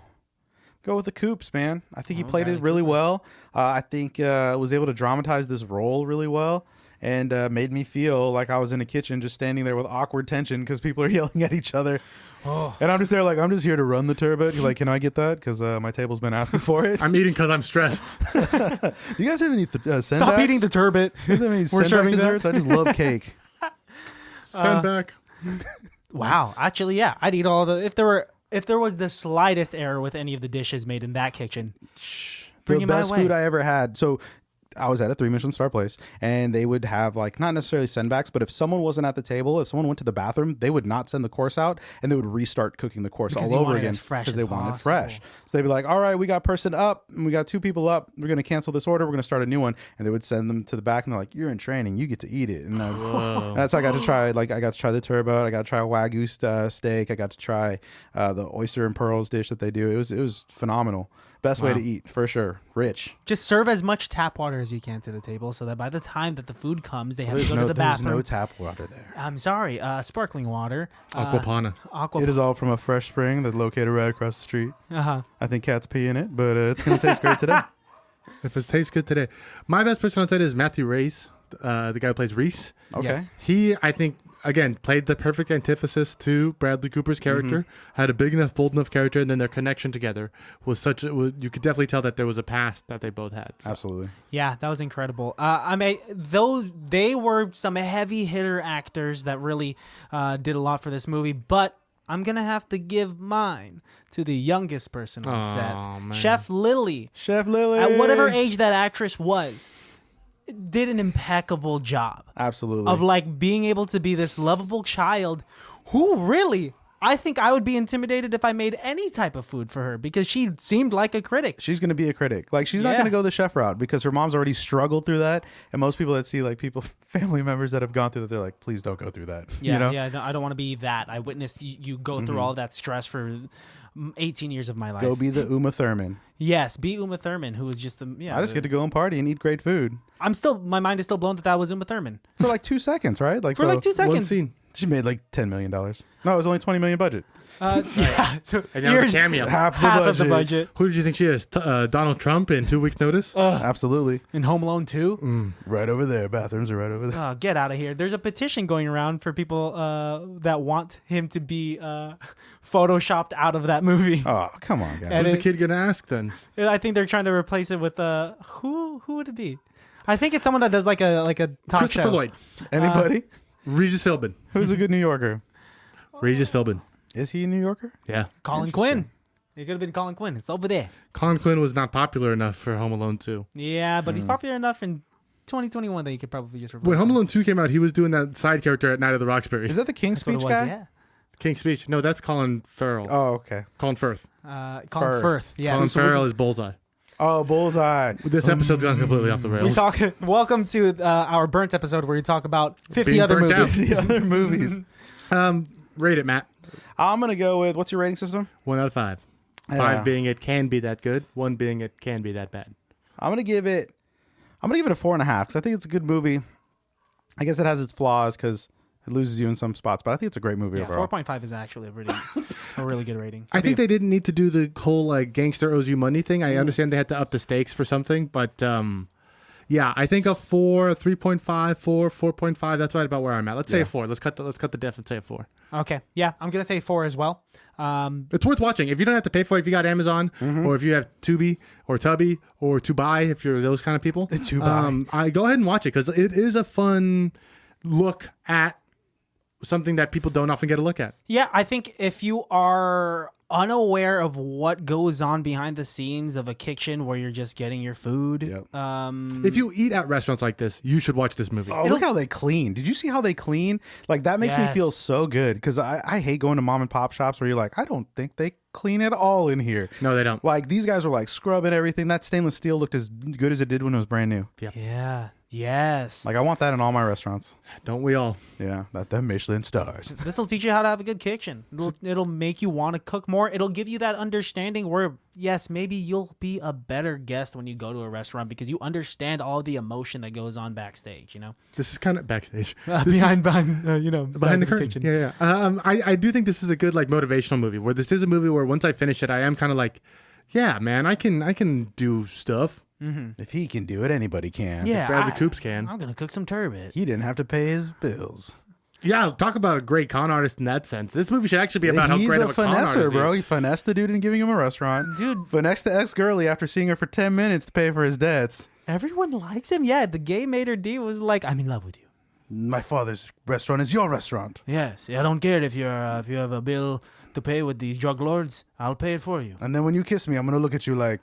with the Coops, man. I think he played it really well. I think was able to dramatize this role really well, and made me feel like I was in a kitchen just standing there with awkward tension because people are yelling at each other. Oh. And I'm just there like, I'm just here to run the turbot. You're like, can I get that? Because my table's been asking for it. I'm eating because I'm stressed. Do you guys have any Stop eating the turbot. You guys have any We're Sendak serving that. desserts? I just love cake. Send back. Wow. Actually, yeah. I'd eat all the if there was the slightest error with any of the dishes made in that kitchen. Bring The it my best way. food I ever had. So I was at a 3 Michelin star place, and they would have like not necessarily sendbacks, but if someone wasn't at the table, if someone went to the bathroom, they would not send the course out, and they would restart cooking the course Because all they over want it again as fresh because as they wanted possible. fresh. So they'd be like, all right, we got person up, and we got 2 people up. We're gonna cancel this order. We're gonna start a new one, and they would send them to the back, and they're like, you're in training, you get to eat it. And that's how I got to try. Like I got to try the turbot. I got to try a Wagyu steak. I got to try the oyster and pearls dish that they do. It was phenomenal. Best way to eat for sure. Rich. Just serve as much tap water as you can to the table, so that by the time that the food comes, they have to go to the There's bathroom. no tap water there. I'm sorry, sparkling water. Aquapana. It is all from a fresh spring that's located right across the street. Uh-huh. I think cats pee in it, but it's going to taste great today. If it tastes good today. My best person on set is Matthew Rhys, the guy who plays Reese. Okay. Yes. He, I think, again, played the perfect antithesis to Bradley Cooper's character. Had a big enough, bold enough character, and then their connection together was such. You could definitely tell that there was a past that they both had. So. Absolutely. Yeah, that was incredible. I mean, though they were some heavy hitter actors that really did a lot for this movie, but I'm gonna have to give mine to the youngest person on set, Man. Chef Lily. Chef Lily. At whatever age that actress was, did an impeccable job Absolutely. of like being able to be this lovable child who really, I think I would be intimidated if I made any type of food for her because she seemed like a critic. She's going to be a critic. Like, she's not Yeah. going to go the chef route because her mom's already struggled through that. And most people that see, like, family members that have gone through that, they're like, please don't go through that. Yeah, you know? yeah. No, I don't want to be that. I witnessed you go through all that stress for 18 years of my life. Go be the Uma Thurman. Yes, be Uma Thurman, who was just the I just get to go and party and eat great food. my mind is still blown that was Uma Thurman For like 2 seconds, right? Like for like 2 One seconds. scene. She made like $10 million. No, it was only $20 million budget. Yeah, so And that was a here's cameo. Half of the budget Who did you think she is? Donald Trump in 2 weeks' notice? Absolutely. in Home Alone 2. Right over there. Bathrooms are right over there. Oh, get out of here! There's a petition going around for people that want him to be photoshopped out of that movie. Oh, come on, guys. And Who's the kid gonna ask then? I think they're trying to replace it with who would it be? I think it's someone that does like a talk Christopher show. Lloyd, Anybody? Regis Philbin, Who's a good New Yorker? Regis Philbin. Is he a New Yorker? Yeah, Colin Quinn. It could have been Colin Quinn. It's over there. Colin Quinn was not popular enough for Home Alone 2. Yeah, but he's popular enough in 2021 that you could probably just replace When Home him. Alone 2 came out, he was doing that side character at Night of the Roxbury. Is that the King's That's what it Speech was, guy? yeah. King's Speech? No, that's Colin Farrell. Oh, okay. Colin Firth. Colin Firth. Firth. Yeah. Colin So Farrell is Bullseye. Oh, Bullseye. This episode's gone completely off the we rails. talk. Welcome to our burnt episode where we talk about 50 Being other burnt movies. The other movies. Rate it, Matt. I'm going to go with, what's your rating system? 1 out of 5. Yeah. 5 being it can be that good. 1 being it can be that bad. I'm gonna give it a 4.5 because I think it's a good movie. I guess it has its flaws because it loses you in some spots, but I think it's a great movie Yeah, overall. 4.5 is actually a really good rating. I think they didn't need to do the whole like gangster owes you money thing. I understand they had to up the stakes for something, but yeah, I think a 4, 3.5, 4, 4.5. That's right about where I'm at. Let's say a 4. Let's cut the diff and say a 4. Okay. Yeah, I'm gonna say 4 as well. It's worth watching. If you don't have to pay for it, if you got Amazon or if you have Tubi or Tubby or Tubi, if you're those kind of people, I go ahead and watch it because it is a fun look at something that people don't often get a look at. Yeah, I think if you are unaware of what goes on behind the scenes of a kitchen where you're just getting your food, Yep. If you eat at restaurants like this, you should watch this movie. Oh, look how they clean. Did you see how they clean? Like, that makes me feel Yes. so good because I hate going to mom and pop shops where you're like, I don't think they clean at all in here. No, they don't. Like, these guys were like scrubbing everything. That stainless steel looked as good as it did when it was brand new. Yeah. Yes. Like, I want that in all my restaurants. Don't we all? Yeah, that Michelin stars. This will teach you how to have a good kitchen. It'll make you want to cook more. It'll give you that understanding where, yes, maybe you'll be a better guest when you go to a restaurant because you understand all the emotion that goes on backstage, you know? This is kind of backstage. Behind behind the curtain. kitchen. Yeah. I do think this is a good like motivational movie. Where this is a movie where once I finish it, I am kind of like, yeah, man, I can do stuff. If he can do it, anybody can. Yeah, Bradley Coops can. I'm gonna cook some turbot. He didn't have to pay his bills. Yeah, talk about a great con artist in that sense. This movie should actually be about how He's great a of a con artist finesser, bro. he He is. finessed the dude into giving him a restaurant. Dude, Finessed the ex-girlie after seeing her for 10 minutes to pay for his debts. everyone likes him. Yeah, the gay mater D was like, I'm in love with you. my father's restaurant is your restaurant. Yes, I don't care if you have a bill to pay with these drug lords. I'll pay it for you. And then when you kiss me, I'm gonna look at you like,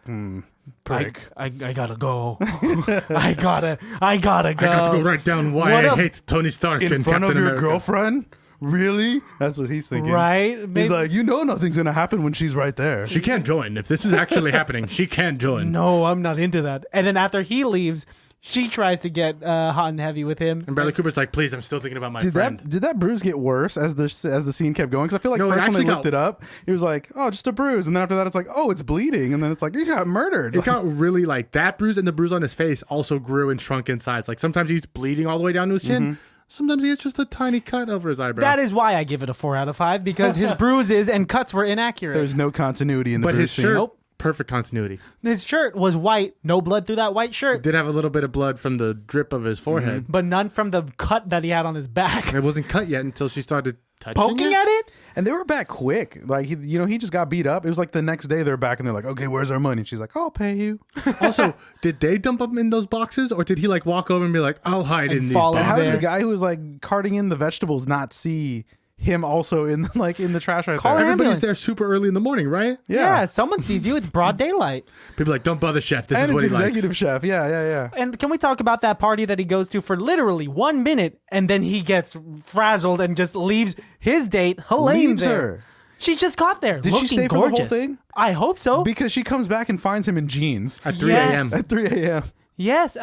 prick. I gotta go. I gotta go. I got to go write down why What I a- hate Tony Stark In and front Captain of your America. girlfriend? Really? That's what he's thinking. Right? He's Maybe- like, nothing's gonna happen when she's right there. She can't join. If this is actually happening, she can't join. No, I'm not into that. And then after he leaves, she tries to get hot and heavy with him. And Bradley Cooper's like, please, I'm still thinking about my Did friend. that bruise get worse as the scene kept going? Because I feel like No, it first when they actually looked it up, it was like, oh, just a bruise, and then after that, it's like, oh, it's bleeding, and then it's like, you got murdered. It got really like that bruise and the bruise on his face also grew and shrunk in size. Like sometimes he's bleeding all the way down to his chin. Sometimes he has just a tiny cut over his eyebrow. That is why I give it a 4 out of 5, because his bruises and cuts were inaccurate. There's no continuity in the but bruise his scene. shirt, Nope. perfect continuity. His shirt was white, no blood through that white shirt, Did have a little bit of blood from the drip of his forehead. but none from the cut that he had on his back. It wasn't cut yet until she started touching Poking it. at it? And they were back quick. Like, he just got beat up. It was like the next day they're back and they're like, okay, where's our money? And she's like, I'll pay you. Also, did they dump him in those boxes, or did he like walk over and be like, "I'll hide in these fall in And how boxes"? did there. the guy who was like carting in the vegetables not see him also in the trash right Call there? an Everybody's ambulance. there super early in the morning, right? Yeah, someone sees you. It's broad daylight. People are like, don't bother, chef. This And is it's what he executive likes. chef. Yeah. And can we talk about that party that he goes to for literally 1 minute, and then he gets frazzled and just leaves his date, Helene, Leaves there. her. She just got there. Did she looking stay for the whole gorgeous. thing? I hope so. Because she comes back and finds him in jeans At 3 Yes. a.m. at 3 a.m. Yes,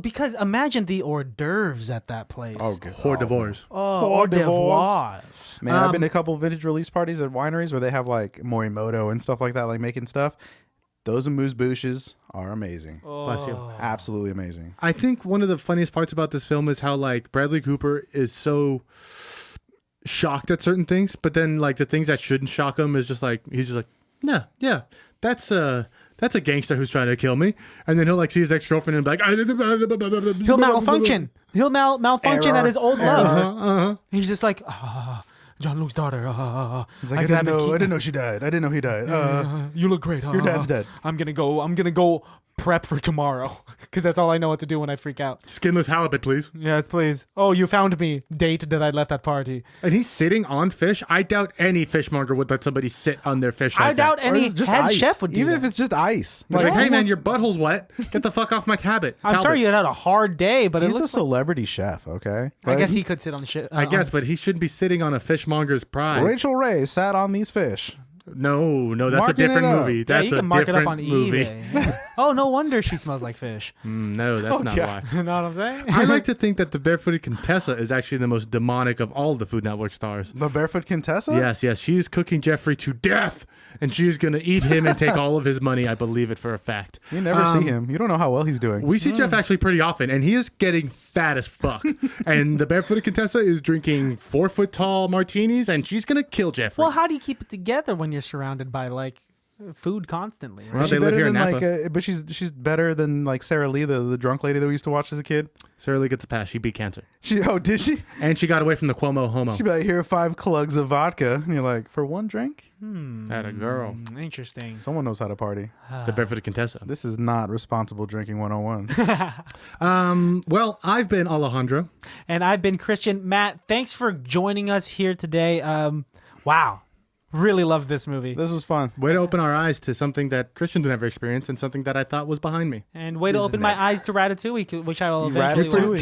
because imagine the hors d'oeuvres at that place. good. Hors d'oeuvres. Oh, hors d'oeuvres. Man, I've been to a couple vintage release parties at wineries where they have like Morimoto and stuff like that, like making stuff. Those amuse-bouches are amazing. Bless you. Absolutely amazing. I think one of the funniest parts about this film is how like Bradley Cooper is so shocked at certain things, but then like the things that shouldn't shock him is just like he's just like, yeah, that's a gangster who's trying to kill me, and then he'll like see his ex-girlfriend and be like, He'll malfunction. He'll malfunction Error. at his old love. Uh-huh. He's just like, John Luke's daughter. He's like, I I could have his key. didn't know she died. I didn't know he died. You look great. Your dad's dead. I'm gonna go prep for tomorrow because that's all I know what to do when I freak out. Skinless halibut, please. Yes, please. Oh, you found me. Date that I left at party. And he's sitting on fish. I doubt any fishmonger would let somebody sit on their fish. I like doubt that. Or any it's just head ice. chef would do Even that. if it's just ice. Like, hey who man, wants- your butthole's wet. Get the fuck off my tablet. I'm sorry you had a hard day, but it He's a looks like, celebrity chef, okay? I guess he could sit on shit. I guess, but he shouldn't be sitting on a fishmonger's pride. Rachel Ray sat on these fish. No, that's Marking a different it up. movie. Yeah, That's you a can mark it different up on movie. eBay. Oh, no wonder she smells like fish. No, that's not yeah. why. You know what I'm saying? I like to think that the barefooted Contessa is actually the most demonic of all the Food Network stars. The Barefoot Contessa? Yes, she is cooking Jeffrey to death, and she's gonna eat him and take all of his money. I believe it for a fact. You never see him. You don't know how well he's doing. We see Jeff actually pretty often, and he is getting fat as fuck. And the barefooted Contessa is drinking 4-foot tall martinis, and she's gonna kill Jeffrey. Well, how do you keep it together when you're surrounded by like food constantly? Right? Well, Is they she live better here in than Napa. like, but she's better than like Sarah Lee, the drunk lady that we used to watch as a kid. Sarah Lee gets a pass. She beat cancer, Did she? and she got away from the Cuomo homo. She'd be like, here are 5 clugs of vodka, and you're like, for one drink? Had a girl. Interesting. Someone knows how to party. The barefooted Contessa. This is not responsible drinking 101. Well, I've been Alejandro. And I've been Christian. Matt, thanks for joining us here today. Wow. Really loved this movie. This was fun. Way to open our eyes to something that Christian never experienced and something that I thought was behind me. And way to open my eyes to Ratatouille, which I will eventually Ratatouille? watch.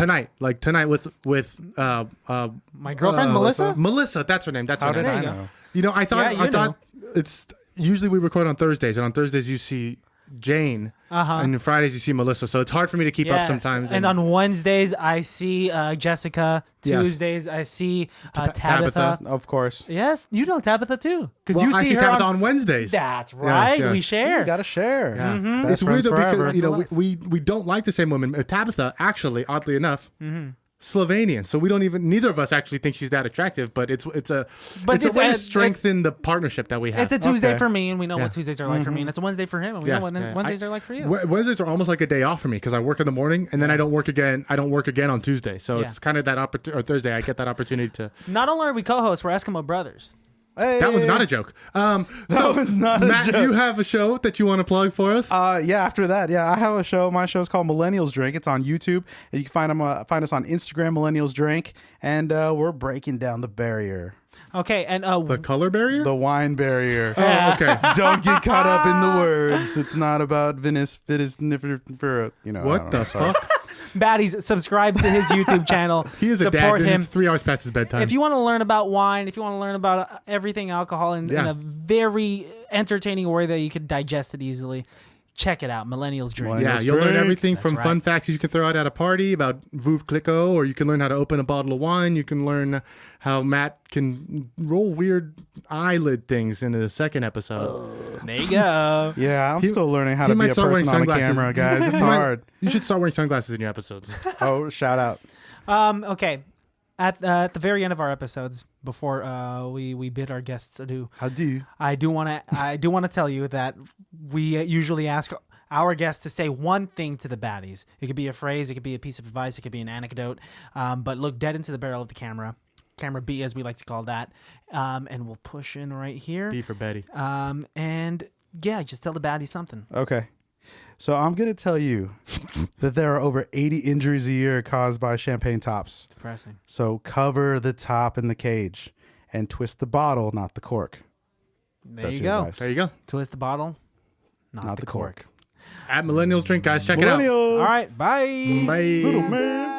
Tonight with My girlfriend, Melissa? Melissa, that's her name. That's How her did name. I you go. know? You know, I thought Yeah, you know. it's usually we record on Thursdays, and on Thursdays you see Jane, and on Fridays you see Melissa. So it's hard for me to keep up Yes. sometimes. And on Wednesdays, I see Jessica. Yes. Tuesdays, I see Tabitha. Tabitha. Of course. Yes, you know Tabitha too. Because well, you I see see her Tabitha on on Wednesdays. That's right. yes. We share. You gotta share. Yeah. Best It's weird friends though forever. because you know we don't like the same woman. Tabitha actually, oddly enough, Slovenian. So we don't even neither of us actually think she's that attractive. But it's a But it's a it's way a- to strengthen the partnership that we have. It's a Tuesday Okay. for me, and we know Yeah. what Tuesdays are like for me, and it's a Wednesday for him, and we know what Wednesdays are like for you. Wednesdays are almost like a day off for me because I work in the morning and then I don't work again. I don't work again on Tuesday, so Yeah. it's kind of that opportunity. Or Thursday, I get that opportunity to. Not only are we co-hosts, we're Eskimo brothers. Hey. That one's not a joke. So, one's not a Matt, joke. you have a show that you want to plug for us? Yeah, after that, I have a show. My show's called Millennials Drink. It's on YouTube. And you can find us on Instagram, Millennials Drink. And we're breaking down the barrier. Okay, and the color barrier? The wine barrier. Oh, okay. Don't get caught up in the words. It's not about Venice, you know. What the fuck? Baddies, subscribe to his YouTube channel. He is Support a dad. him. It's 3 hours past his bedtime. If you want to learn about wine, if you want to learn about everything alcohol in a very entertaining way that you could digest it easily, check it out. Millennials Drink. Yeah, you'll learn everything from right. fun facts you can throw out at a party about Veuve Clicquot, or you can learn how to open a bottle of wine. You can learn how Matt can roll weird eyelid things in the second episode. There you go. Yeah, I'm still learning how he to be might a start wearing person on the sunglasses. camera, guys. It's hard. You should start wearing sunglasses in your episodes. Oh, shout out. Okay. At the very end of our episodes, before we bid our guests adieu, I do want to tell you that we usually ask our guests to say one thing to the baddies. It could be a phrase, it could be a piece of advice, it could be an anecdote, but look dead into the barrel of the camera B as we like to call that, and we'll push in right here. B for Betty. And yeah, just tell the baddies something. Okay. So I'm going to tell you that there are over 80 injuries a year caused by champagne tops. Depressing. So cover the top in the cage and twist the bottle, not the cork. There That's you your go. advice. There you go. Twist the bottle, not the cork. At Millennials Drink, guys. Check it out. Millennials. All right, bye. Bye. Little man.